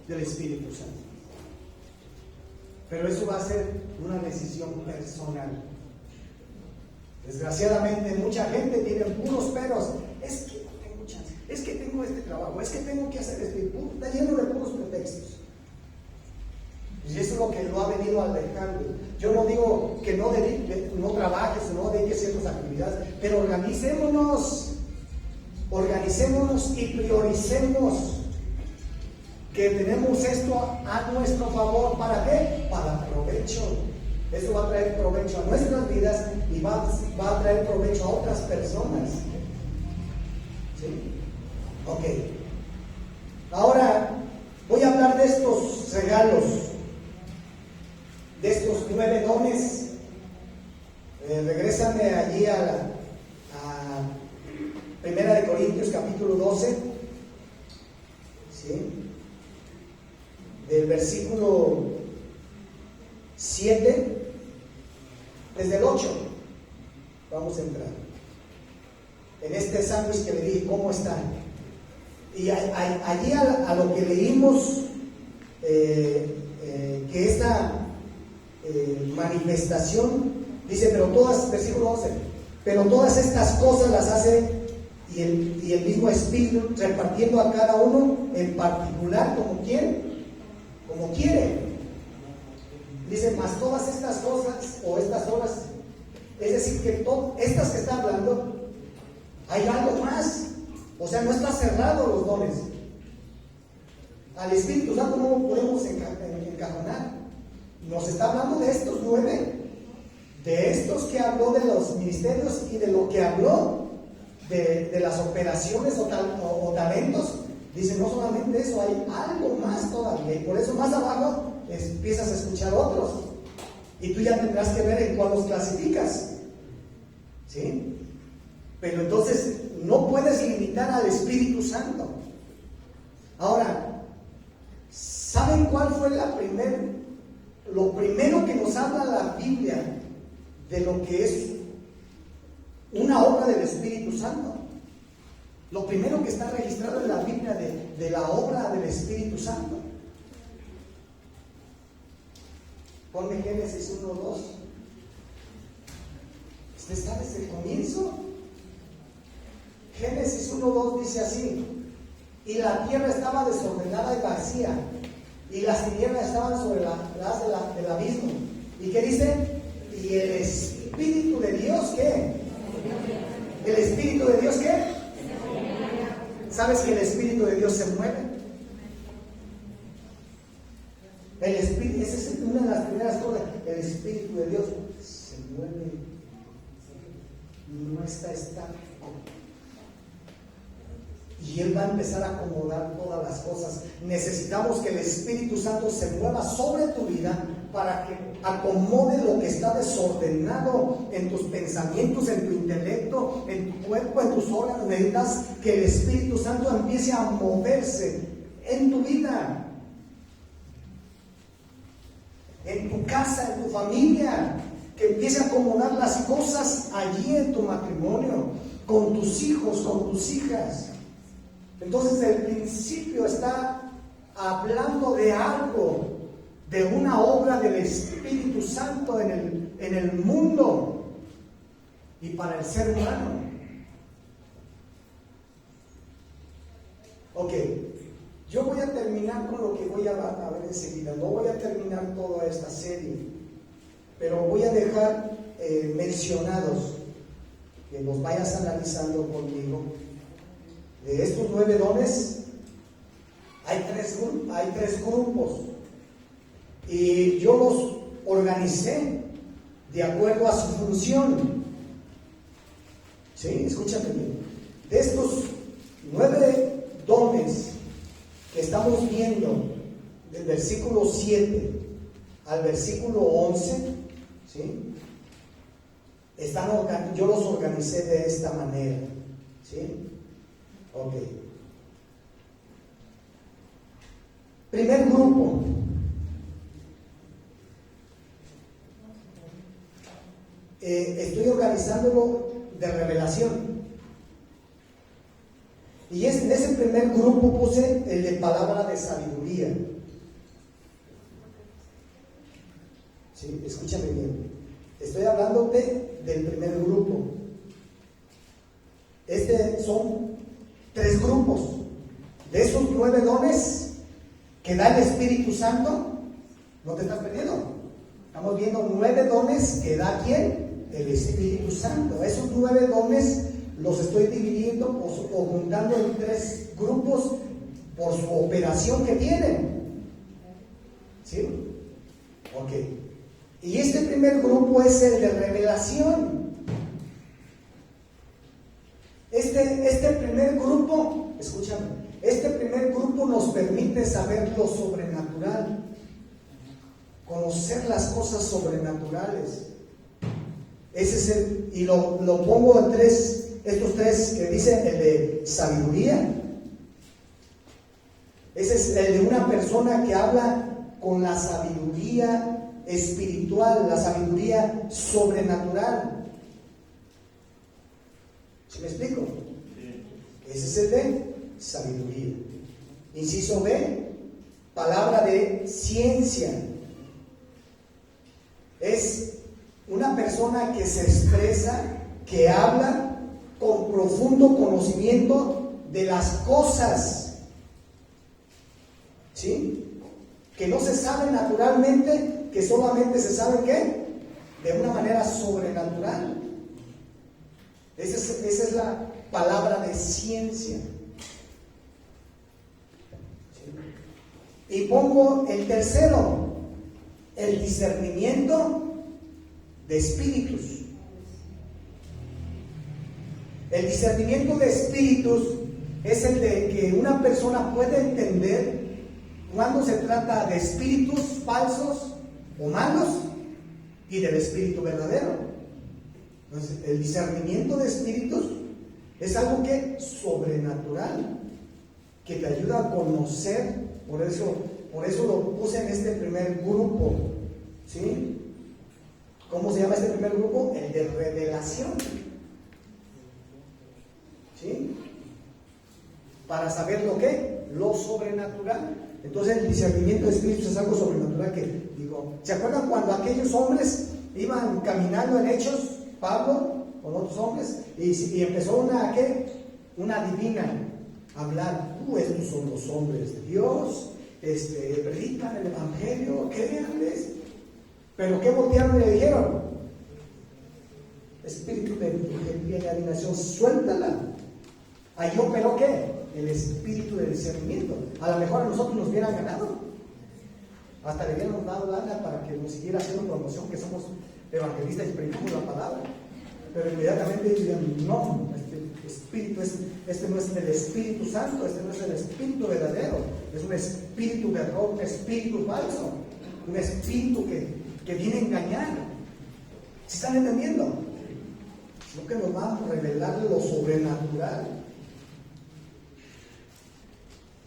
del Espíritu Santo. Pero eso va a ser una decisión personal. Desgraciadamente mucha gente tiene puros peros. Es que no tengo chance, es que tengo este trabajo, es que tengo que hacer esto. Está lleno de puros pretextos. Y eso es lo que lo ha venido alejando. Yo no digo que no trabajes o no dediques ciertas actividades, pero organicémonos y prioricemos que tenemos esto a nuestro favor. ¿Para qué? Para provecho. Eso va a traer provecho a nuestras vidas y va a traer provecho a otras personas. ¿Sí? Ok. Ahora voy a hablar de estos regalos, de estos 9 dones. Regrésame allí a Primera de Corintios capítulo 12, ¿sí? Del versículo 7, desde el 8, vamos a entrar en este sándwich que le dije, ¿cómo está? Y allí a lo que leímos, que esta manifestación, dice, versículo 11, pero todas estas cosas las hace y el mismo Espíritu, repartiendo a cada uno en particular como quiere. Dice, más todas estas cosas o estas horas, es decir, que estas que está hablando, hay algo más. O sea, no está cerrado los dones. Al Espíritu Santo no lo podemos encajonar. Nos está hablando de estos 9, de estos que habló de los ministerios y de lo que habló de las operaciones o talentos. Dice, no solamente eso, hay algo más todavía. Y por eso más abajo empiezas a escuchar otros. Y tú ya tendrás que ver en cuál los clasificas. ¿Sí? Pero entonces no puedes limitar al Espíritu Santo. Ahora, ¿saben cuál fue lo primero que nos habla la Biblia de lo que es una obra del Espíritu Santo? Lo primero que está registrado en la Biblia de la obra del Espíritu Santo. Ponme Génesis 1:2. ¿Usted está desde el comienzo? Génesis 1:2 dice así: y la tierra estaba desordenada y vacía, y las tinieblas estaban sobre la haz del abismo. ¿Y qué dice? Y el Espíritu de Dios, ¿qué? ¿El Espíritu de Dios qué? ¿Sabes que el Espíritu de Dios se mueve? El Espíritu, esa es una de las primeras cosas. El Espíritu de Dios se mueve, no está estático. Y Él va a empezar a acomodar todas las cosas. Necesitamos que el Espíritu Santo se mueva sobre tu vida para que acomode lo que está desordenado en tus pensamientos, en tu intelecto, en tu cuerpo, en tus órganos. Necesitas que el Espíritu Santo empiece a moverse en tu vida, en tu casa, en tu familia, que empiece a acomodar las cosas allí en tu matrimonio, con tus hijos, con tus hijas. Entonces el principio está hablando de algo, de una obra del Espíritu Santo en el mundo y para el ser humano. Ok, yo voy a terminar con lo que voy a ver enseguida. No voy a terminar toda esta serie, pero voy a dejar mencionados, que los vayas analizando conmigo. De estos 9 dones, hay tres grupos, y yo los organicé de acuerdo a su función. ¿Sí? Escúchame bien. De estos 9 dones que estamos viendo, del versículo 7 al versículo 11, ¿sí? Yo los organicé de esta manera, ¿sí? Ok. Primer grupo. Estoy organizándolo de revelación. Y en ese primer grupo puse el de palabra de sabiduría. ¿Sí? Escúchame bien. Estoy hablándote del primer grupo. Son 3 grupos. De esos 9 dones que da el Espíritu Santo, no te estás perdiendo. Estamos viendo 9 dones que da ¿quién? El Espíritu Santo. Esos 9 dones los estoy dividiendo o juntando en 3 grupos por su operación que tienen. ¿Sí? Ok. Y este primer grupo es el de revelación. Este primer grupo, escúchame, este primer grupo nos permite saber lo sobrenatural, conocer las cosas sobrenaturales. Ese es y lo pongo en estos 3 que dicen el de sabiduría. Ese es el de una persona que habla con la sabiduría espiritual, la sabiduría sobrenatural. ¿Sí me explico? Sí. Ese es el de sabiduría. Inciso B, palabra de ciencia. Es una persona que se expresa, que habla con profundo conocimiento de las cosas, ¿sí? Que no se sabe naturalmente, que solamente se sabe ¿qué? De una manera sobrenatural. Esa es la palabra de ciencia. ¿Sí? Y pongo el tercero, el discernimiento de espíritus. El discernimiento de espíritus es el de que una persona puede entender cuando se trata de espíritus falsos o malos y del espíritu verdadero. Entonces, el discernimiento de espíritus es algo que sobrenatural, que te ayuda a conocer. Por eso lo puse en este primer grupo, ¿sí? ¿Cómo se llama este primer grupo? El de revelación, ¿sí? Para saber lo sobrenatural. Entonces el discernimiento de espíritus es algo sobrenatural que, ¿se acuerdan cuando aquellos hombres iban caminando en Hechos, Pablo con otros hombres, y empezó una divina a hablar? Estos son los hombres de Dios, predican el evangelio, créanles. Pero ¿qué voltearon y le dijeron? Espíritu de adivinación, suéltala. Ahí operó ¿qué? El espíritu de discernimiento. A lo mejor a nosotros nos hubieran ganado. Hasta le hubiéramos dado lana para que nos siguiera haciendo promoción, que somos evangelistas y predicamos la palabra. Pero inmediatamente dirían, no, este no es el Espíritu Santo, este no es el Espíritu verdadero, es un espíritu de error, un espíritu falso, un espíritu que viene a engañar. ¿Sí están entendiendo? Sino que nos va a revelar lo sobrenatural.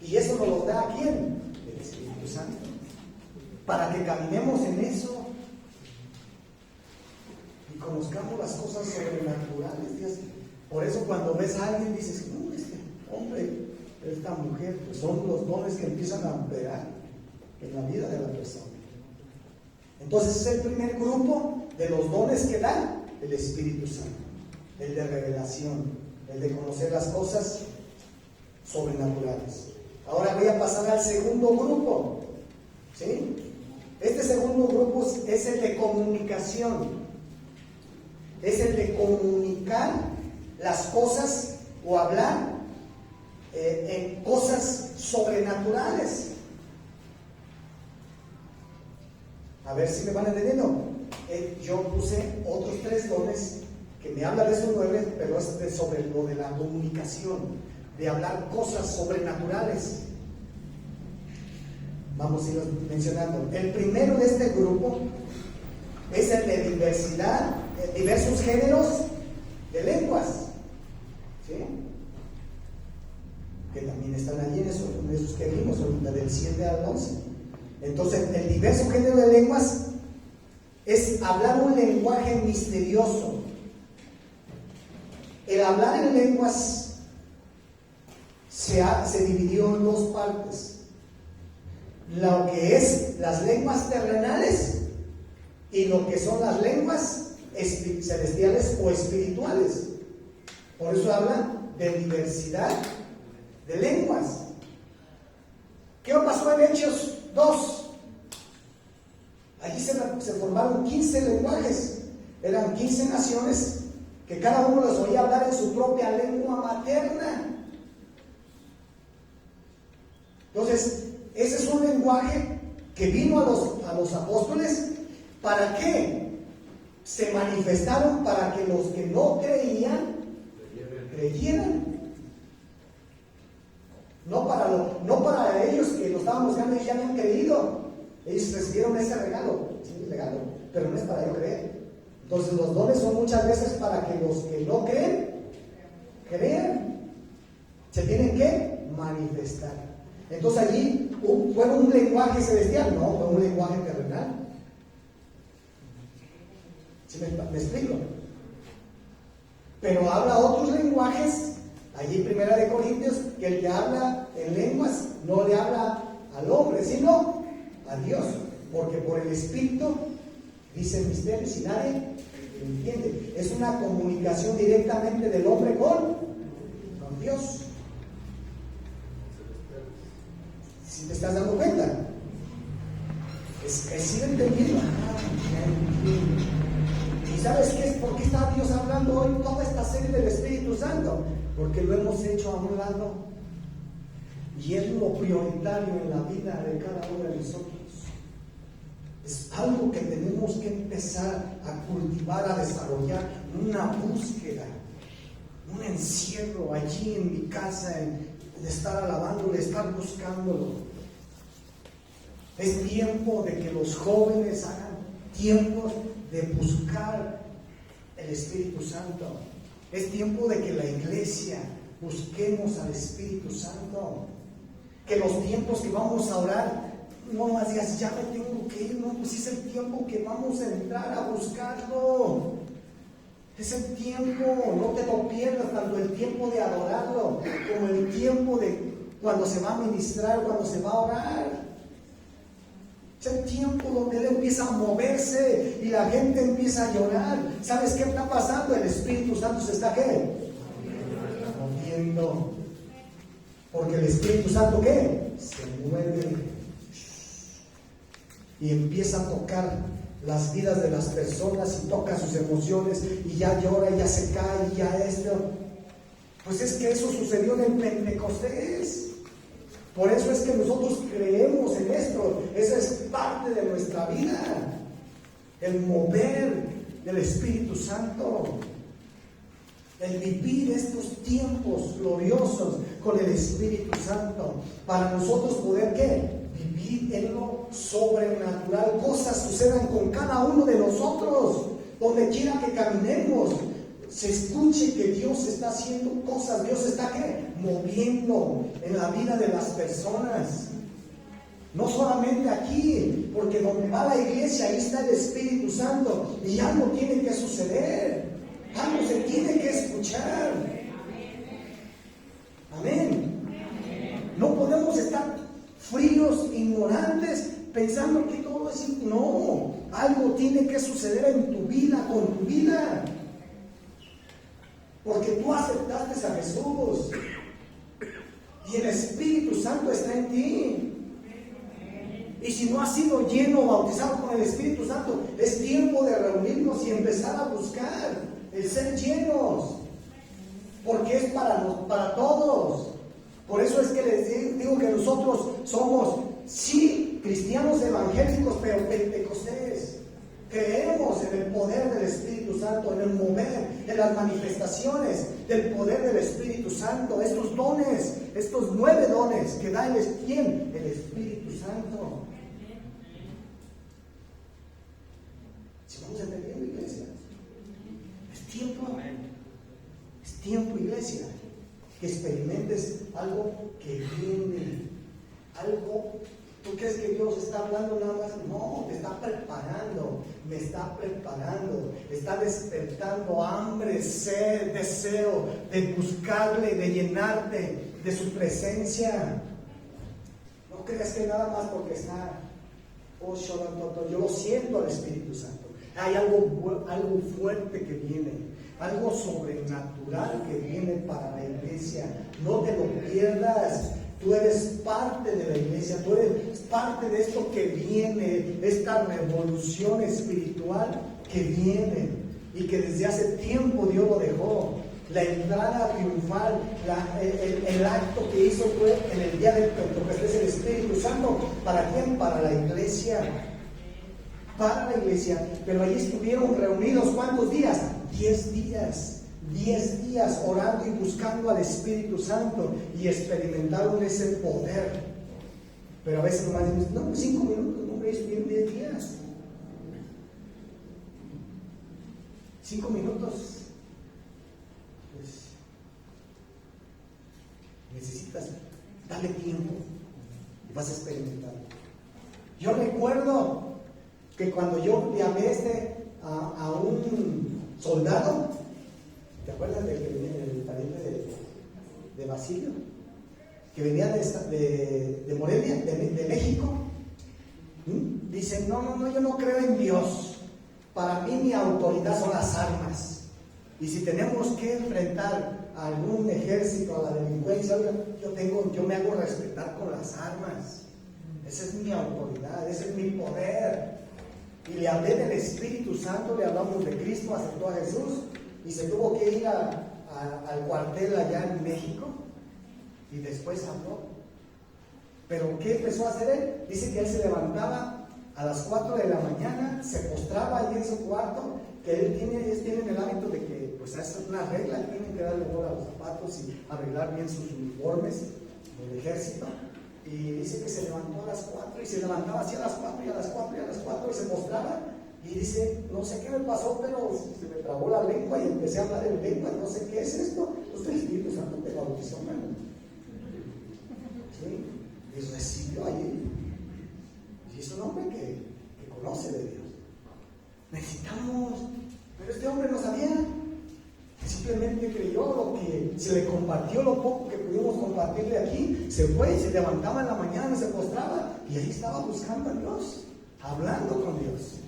Y eso nos lo da ¿a quién? El Espíritu Santo. Para que caminemos en eso y conozcamos las cosas sobrenaturales. Por eso cuando ves a alguien dices, no, este hombre esta mujer, pues son los dones que empiezan a operar en la vida de la persona. Entonces es el primer grupo de los dones que da el Espíritu Santo, el de revelación, el de conocer las cosas sobrenaturales. Ahora voy a pasar al segundo grupo, ¿sí? Este segundo grupo es el de comunicación, es el de comunicar las cosas o hablar en cosas sobrenaturales. A ver si me van entendiendo. Yo puse otros 3 dones que me hablan de esos 9, pero es sobre lo de la comunicación, de hablar cosas sobrenaturales. Vamos a ir mencionando. El primero de este grupo es el de diversidad, diversos géneros de lenguas, ¿sí? Que también están allí en esos que vimos, ahorita del 7 al 11. Entonces, el diverso género de lenguas es hablar un lenguaje misterioso. El hablar en lenguas se dividió en 2 partes. Lo que es las lenguas terrenales y lo que son las lenguas celestiales o espirituales. Por eso habla de diversidad de lenguas. ¿Qué pasó en Hechos 2? Allí se formaron 15 lenguajes. Eran 15 naciones que cada uno los oía hablar en su propia lengua materna. Entonces, ese es un lenguaje que vino a los apóstoles. ¿Para qué? Se manifestaron para que los que no creían creyeran. No para ellos que lo estaban buscando y ya habían creído. Ellos recibieron ese regalo, sí, regalo, pero no es para ellos creer. Entonces los dones son muchas veces para que los que no creen, crean. Se tienen que manifestar. Entonces allí fue un lenguaje celestial, no, fue un lenguaje terrenal. ¿Sí me explico? Pero habla otros lenguajes. Allí en 1 Corintios, que el que habla en lenguas no le habla al hombre, sino a Dios, porque por el Espíritu dice misterios y nadie entiende. Es una comunicación directamente del hombre con Dios. ¿Sí te estás dando cuenta? Es ir entendiendo. ¿Y sabes qué es? ¿Por qué está Dios hablando hoy toda esta serie del Espíritu Santo? Porque lo hemos hecho a un lado y es lo prioritario en la vida de cada uno de nosotros. Es algo que tenemos que empezar a cultivar, a desarrollar, una búsqueda, un encierro allí en mi casa, de estar alabándolo, de estar buscándolo. Es tiempo de que los jóvenes hagan tiempos de buscar el Espíritu Santo. Es tiempo de que la iglesia busquemos al Espíritu Santo. Que los tiempos que vamos a orar, no más digas, ya me tengo que ir. No, pues es el tiempo que vamos a entrar a buscarlo. Es el tiempo, no te lo pierdas, tanto el tiempo de adorarlo, como el tiempo de cuando se va a ministrar, cuando se va a orar. Es el tiempo donde Él empieza a moverse y la gente empieza a llorar. ¿Sabes qué está pasando? El Espíritu Santo se está ¿qué? Moviendo. Porque el Espíritu Santo ¿qué? Se mueve y empieza a tocar las vidas de las personas y toca sus emociones y ya llora, y ya se cae, y ya esto. Pues es que eso sucedió en el Pentecostés. Por eso es que nosotros creemos en esto. Esa es parte de nuestra vida. El mover del Espíritu Santo. El vivir estos tiempos gloriosos con el Espíritu Santo. Para nosotros poder ¿qué? Vivir en lo sobrenatural. Cosas sucedan con cada uno de nosotros. Donde quiera que caminemos, se escuche que Dios está haciendo cosas. Dios está ¿qué? Moviendo en la vida de las personas. No solamente aquí, porque donde va la iglesia, ahí está el Espíritu Santo. Y algo tiene que suceder. Algo se tiene que escuchar. Amén. pensando que todo es... No, algo tiene que suceder en tu vida, con tu vida. Porque tú aceptaste a Jesús. Y el Espíritu Santo está en ti. Y si no has sido lleno o bautizado con el Espíritu Santo, es tiempo de reunirnos y empezar a buscar el ser llenos. Porque es para todos. Por eso es que les digo que nosotros somos, sí, cristianos evangélicos, pero pentecostés. Creemos en el poder del Espíritu Santo, en el mover, en las manifestaciones del poder del Espíritu Santo, estos dones, estos 9 dones que da ¿quién? El Espíritu Santo. Si vamos entendiendo, iglesia, es tiempo, iglesia, que experimentes algo que viene, algo. ¿Tú crees que Dios está hablando nada más? No, te está preparando, me está preparando, está despertando hambre, sed, deseo de buscarle, de llenarte de su presencia. No creas que nada más porque está, yo lo siento al Espíritu Santo. Hay algo fuerte que viene, algo sobrenatural que viene para la iglesia. No te lo pierdas. Tú eres parte de la iglesia, tú eres parte de esto que viene, esta revolución espiritual que viene y que desde hace tiempo Dios lo dejó. La entrada triunfal, el acto que hizo fue en el día del Pentecostés el Espíritu Santo. ¿Para quién? Para la iglesia. Para la iglesia. Pero allí estuvieron reunidos, ¿cuántos días? 10 días. 10 días orando y buscando al Espíritu Santo y experimentaron ese poder. Pero a veces nomás decimos, no, 5 minutos, no, estuvieron 10 días. 5 minutos. Pues necesitas darle tiempo y vas a experimentar. Yo recuerdo que cuando yo llamé a un soldado, ¿te acuerdas del pariente de Basilio? Que venía de Morelia, de México. Dice, no, yo no creo en Dios. Para mí mi autoridad son las armas. Y si tenemos que enfrentar a algún ejército, a la delincuencia, yo me hago respetar con las armas. Esa es mi autoridad, ese es mi poder. Y le hablé del Espíritu Santo, le hablamos de Cristo, aceptó a Jesús. Y se tuvo que ir al cuartel allá en México y después habló. Pero ¿qué empezó a hacer él? Dice que él se levantaba a las 4 de la mañana, se postraba allí en su cuarto, que ellos tienen el hábito de que, pues esa es una regla, tienen que darle olor a los zapatos y arreglar bien sus uniformes del ejército. Y dice que se levantó a las 4 y se levantaba así a las 4 y a las 4 y a las 4 y se postraba. Y dice, no sé qué me pasó, pero se me trabó la lengua y empecé a hablar en lengua, no sé qué es esto. Entonces el Espíritu Santo te bautizó, hermano. ¿Sí? Y recibió allí. Y es un hombre que conoce de Dios. Necesitamos, pero este hombre no sabía. Simplemente creyó lo que se le compartió, lo poco que pudimos compartirle aquí. Se fue, se levantaba en la mañana, se postraba y ahí estaba buscando a Dios, hablando con Dios.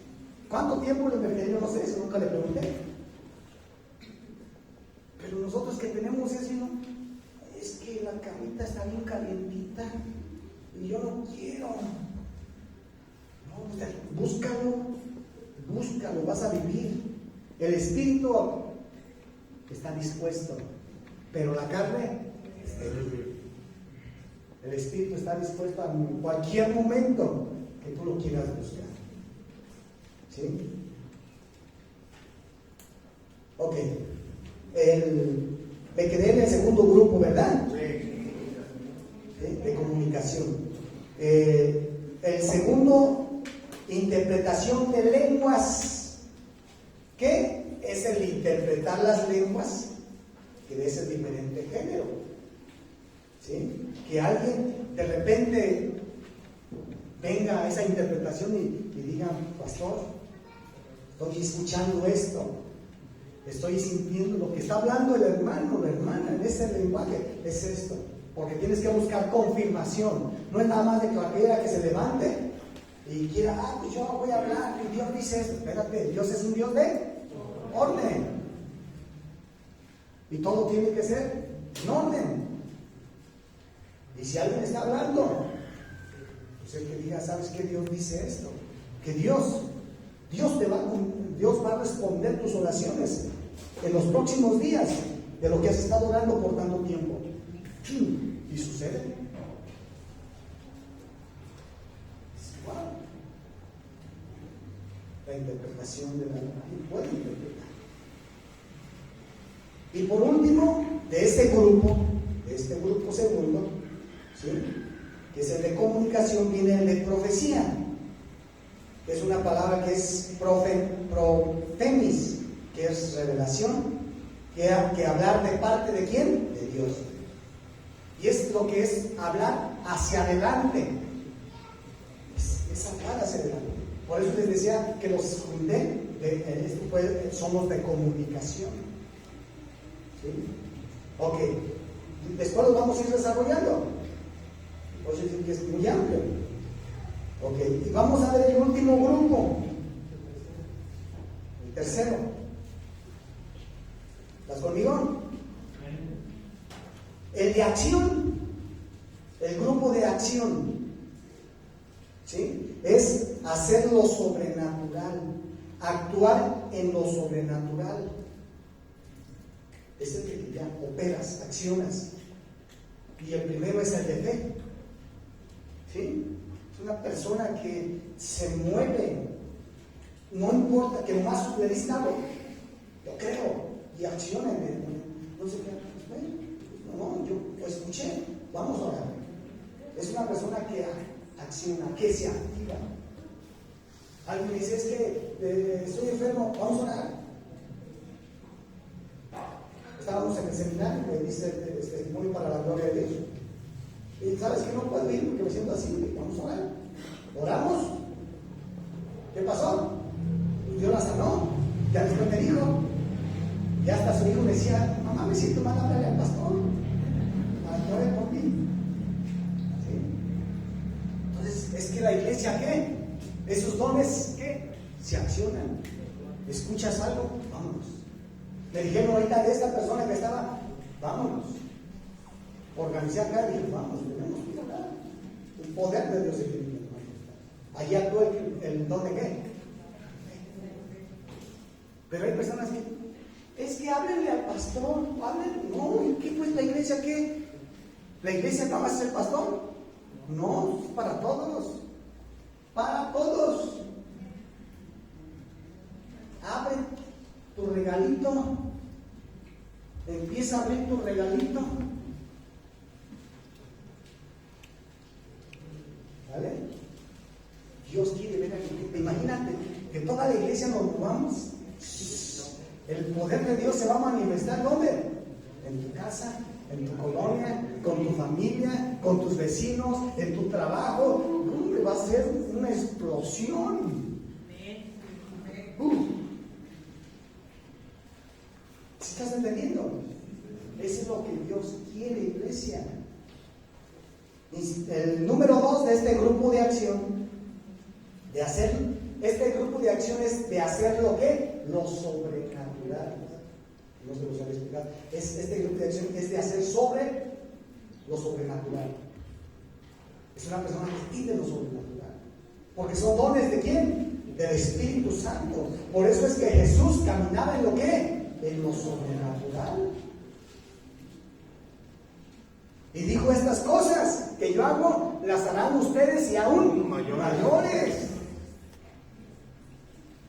¿Cuánto tiempo le invertiría? Yo no sé, eso nunca le pregunté. Pero nosotros que tenemos eso, ¿no? Es que la camita está bien calientita y yo no quiero. No, o sea, búscalo, vas a vivir. El espíritu está dispuesto, pero la carne está débil. El espíritu está dispuesto a cualquier momento que tú lo quieras buscar. ¿Sí? Ok. Me quedé en el segundo grupo, ¿verdad? ¿Sí? De comunicación. El segundo, interpretación de lenguas. ¿Qué es el interpretar las lenguas? Que de ese diferente género. ¿Sí? Que alguien de repente venga a esa interpretación y diga, pastor, estoy escuchando esto, estoy sintiendo lo que está hablando el hermano o la hermana en ese lenguaje, es esto, porque tienes que buscar confirmación. No es nada más de cualquiera que se levante y quiera, pues yo voy a hablar, y Dios dice esto. Espérate, Dios es un Dios de orden. Y todo tiene que ser en orden. Y si alguien está hablando, pues el que diga, ¿sabes qué? Dios dice esto. Que Dios va a responder tus oraciones en los próximos días de lo que has estado orando por tanto tiempo. Y sucede. Wow. La interpretación de la ley puede interpretar. Y por último, de este grupo segundo, ¿sí?, que es el de comunicación, viene el de profecía, que es una palabra que es profemis, que es revelación, que hablar de parte de ¿quién? De Dios. Y es lo que es hablar hacia adelante. Es hablar hacia adelante. Por eso les decía que los fundé, somos de comunicación. ¿Sí? Ok. Después los vamos a ir desarrollando. Por eso dicen que es muy amplio. Ok. Y vamos a ver el último grupo. El tercero. ¿Estás conmigo? El de acción. El grupo de acción. ¿Sí? Es hacer lo sobrenatural. Actuar en lo sobrenatural. Es el que ya operas, accionas. Y el primero es el de fe. ¿Sí? Es una persona que se mueve. No importa, que nomás le dice algo. Yo creo. Y acciona. No sé qué. No, yo escuché. Vamos a orar. Es una persona que acciona, que se activa. Alguien dice, es que estoy enfermo, vamos a orar. Estábamos en el seminario y me dice el testimonio para la gloria de Dios. Y sabes que no puedo ir porque me siento así, vamos a orar. Oramos. ¿Qué pasó? Pues Dios la sanó. Ya después me dijo. Ya hasta su hijo me decía, mamá, me siento mal, háblale al pastor. Para que ore por mí. ¿Sí? Entonces, es que la iglesia, ¿qué? Esos dones, ¿qué? Se accionan. ¿Escuchas algo? Vámonos. Me dijeron ahorita de esta persona que estaba, vámonos. Organicé acá y dije, vamos, tenemos que hablar. El poder de Dios es el. Allí actuó el don de qué. Pero hay personas que, es que háblenle al pastor, hablen. No, ¿y qué pues la iglesia qué? ¿La iglesia no va a ser pastor? No, es para todos. Para todos. Abre tu regalito. Empieza a abrir tu regalito. ¿Vale? Dios quiere ver aquí. Imagínate que toda la iglesia nos movamos. El poder de Dios se va a manifestar ¿dónde? En tu casa, en tu colonia, con tu familia, con tus vecinos, en tu trabajo. Hombre, va a ser una explosión. ¿Sí estás entendiendo? Eso es lo que Dios quiere, iglesia. El número 2 de este grupo de acción, este grupo de acción es de hacer lo que? Lo sobrenatural. No se lo sabe explicar. Este grupo de acción es de hacer sobre lo sobrenatural. Es una persona que pide lo sobrenatural. Porque son dones de quién? Del Espíritu Santo. Por eso es que Jesús caminaba en lo que? En lo sobrenatural. Y dijo estas cosas que yo hago, las harán ustedes y aún mayores.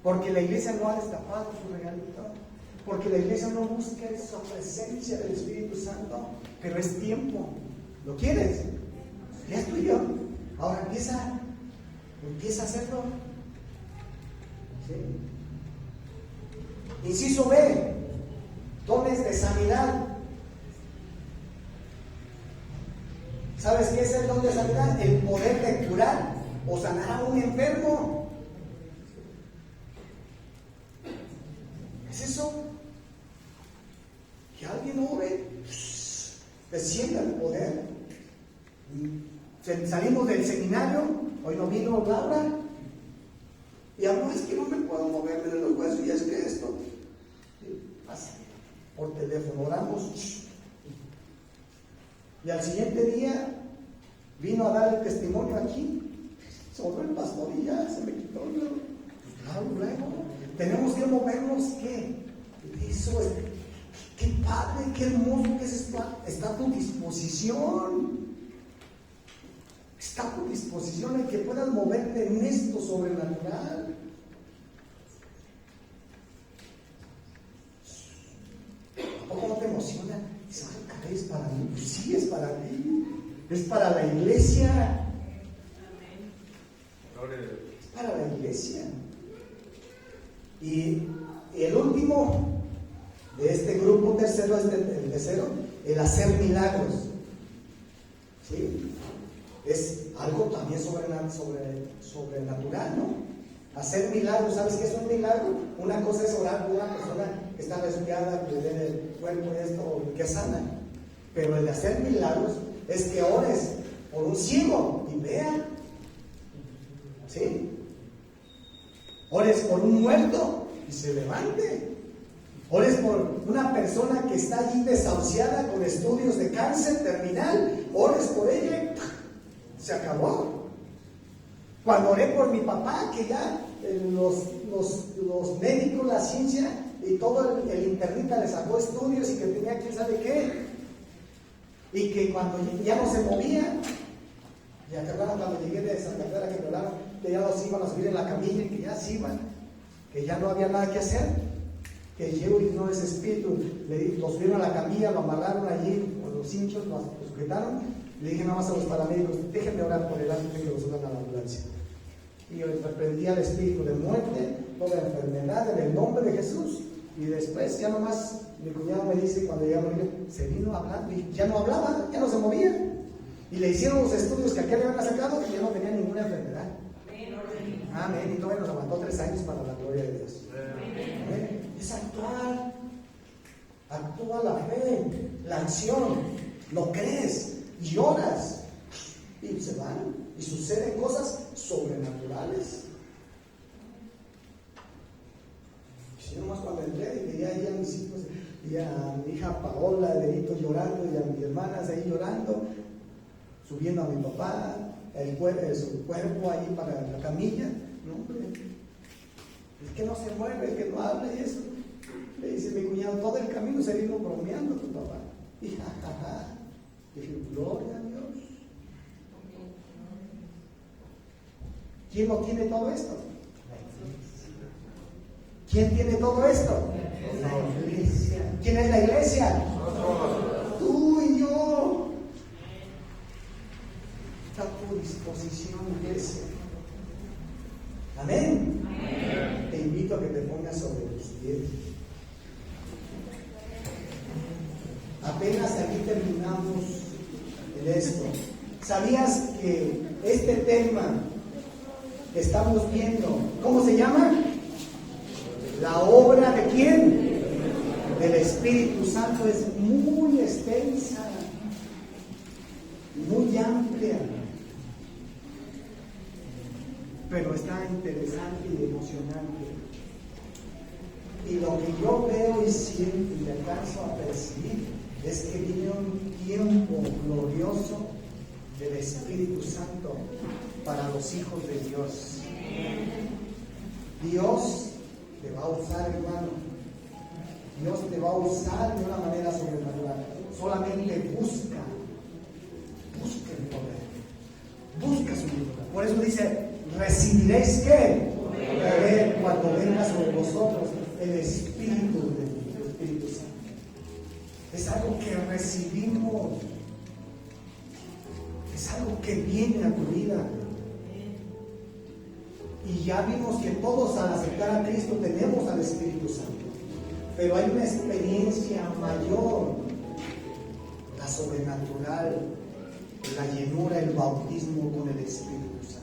Porque la iglesia no ha destapado su regalito. Porque la iglesia no busca esa presencia del Espíritu Santo. Pero es tiempo. ¿Lo quieres? Ya es tuyo. Ahora empieza a hacerlo. ¿Sí? Inciso B. Dones de sanidad. ¿Sabes qué es el don de sanidad? El poder de curar o sanar a un enfermo. ¿Es eso? Que alguien ore, descienda el poder. Salimos del seminario, hoy no vino Laura, Y no, es que no me puedo mover de los huesos, y es que esto. Pasa, por teléfono, oramos. Y al siguiente día vino a dar el testimonio aquí. Sobre el pastor y ya se me quitó. Claro, luego tenemos que movernos. ¿Qué? Eso es. Qué padre, qué hermoso que está a tu disposición. Está a tu disposición el que puedas moverte en esto sobrenatural. ¿A poco no te emociona? Dices, ay, caray, es para mí. Pues sí, es para ti. Es para la iglesia. Es para la iglesia. Y el último de este grupo tercero, el tercero, el hacer milagros. ¿Sí? Es algo también sobrenatural, ¿no? Hacer milagros. ¿Sabes qué es un milagro? Una cosa es orar por una persona que está resfriada, que le den el cuerpo esto, que sana. Pero el de hacer milagros es que ores por un ciego y vea. ¿Sí? Ores por un muerto y se levante. Ores por una persona que está allí desahuciada con estudios de cáncer terminal. Ores por ella y se acabó. Cuando oré por mi papá, que ya los médicos, la ciencia y todo el internita le sacó estudios y que tenía quién sabe qué, y que cuando ya no se movía, y acabaron cuando llegué de Santa Clara que me hablaron, que ya los iban a subir en la camilla y que ya se iban, que ya no había nada que hacer, que yo y no ese espíritu, los subieron a la camilla, lo amarraron allí con los hinchos, lo sujetaron. Le dije nada más a los paramédicos, déjenme orar por él antes de que lo suban a la ambulancia. Y yo reprendí al espíritu de muerte, toda enfermedad en el nombre de Jesús. Y después ya nomás mi cuñado me dice, cuando llegamos, se vino hablando y ya no hablaba, ya no se movía. Y le hicieron los estudios que aquel le habían sacado y ya no tenía ninguna enfermedad. Amén. Y todavía nos aguantó 3 años para la gloria de Dios. Amén. Es actuar. Actúa la fe, la acción. Lo crees. Y oras, y se van, y suceden cosas sobrenaturales. Yo nomás cuando entré y veía ahí a mis hijos, y a mi hija Paola, Benito llorando, y a mis hermanas ahí llorando, subiendo a mi papá, su cuerpo ahí para la camilla. No, hombre, es que no se mueve, es que no habla y eso. Le dice mi cuñado, todo el camino se vino bromeando tu papá. Y jajaja. Dije, gloria a Dios. ¿Quién lo tiene todo esto? ¿Quién tiene todo esto? La iglesia. ¿Quién es la iglesia? Tú y yo. Está a tu disposición, iglesia. Amén. Te invito a que te pongas sobre tus pies. Apenas aquí terminamos en esto. ¿Sabías que este tema que estamos viendo, ¿cómo se llama? La obra de ¿quién? Del Espíritu Santo. Es muy extensa, muy amplia, pero está interesante y emocionante. Y lo que yo veo y siento y alcanzo a percibir es que viene un tiempo glorioso del Espíritu Santo para los hijos de Dios. Dios te va a usar, hermano. Dios te va a usar de una manera sobrenatural. Solamente busca el poder. Busca su libertad. Por eso dice, recibiréis ¿qué? Poder cuando venga sobre vosotros el Espíritu del Espíritu Santo. Es algo que recibimos. Es algo que viene a tu vida. Y ya vimos que todos al aceptar a Cristo tenemos al Espíritu Santo. Pero hay una experiencia mayor, la sobrenatural, la llenura, el bautismo con el Espíritu Santo.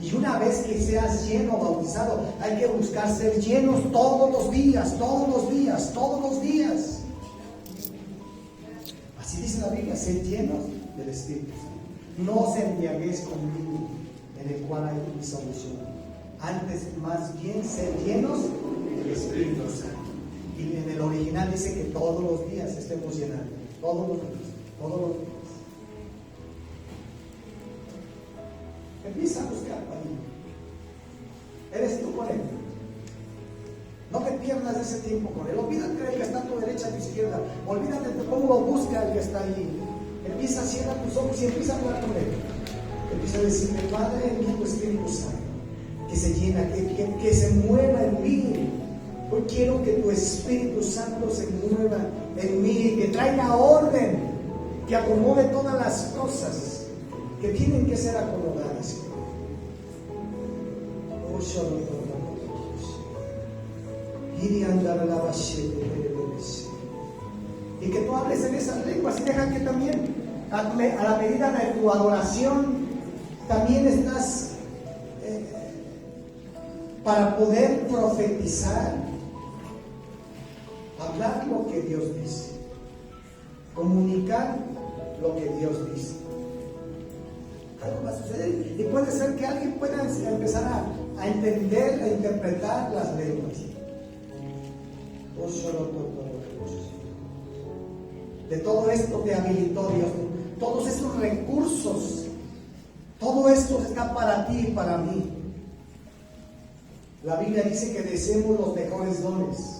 Y una vez que seas lleno, bautizado, hay que buscar ser llenos todos los días, todos los días, todos los días. Así dice la Biblia, ser llenos del Espíritu Santo. No os embriaguéis con vino, en el cual hay disolución. Antes, más bien, ser llenos del Espíritu Santo. Y en el original dice que todos los días estemos llenando. Todos los días. Todos los días. Empieza a buscar ahí. Eres tú con Él. No te pierdas ese tiempo con Él. Olvídate del que está a tu derecha, a tu izquierda. Olvídate de cómo lo busca el que está ahí. Empieza a cierrar tus ojos y empieza a hablar con Él. Empieza a decirle: Padre, envía tu Espíritu Santo, que se llena, que se mueva en mí. Hoy quiero que tu Espíritu Santo se mueva en mí, que traiga orden, que acomode todas las cosas que tienen que ser acomodadas. Y que tú hables en esas lenguas y deja que también a la medida de tu adoración también estás para poder profetizar, hablar lo que Dios dice, comunicar lo que Dios dice. Algo va a suceder y puede ser que alguien pueda empezar a entender, a interpretar las lenguas. De todo esto te habilitó Dios, todos esos recursos, todo esto está para ti y para mí. La Biblia dice que deseemos los mejores dones,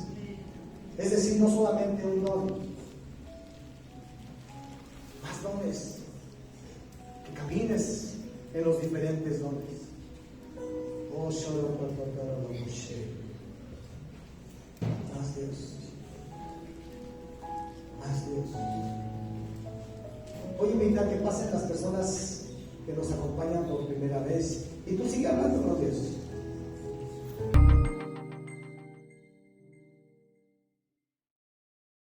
es decir, no solamente un don, más dones, que camines en los diferentes dones. Más Dios, más Dios. Voy a invitar que pasen las personas que nos acompañan por primera vez y tú sigue hablando con Dios.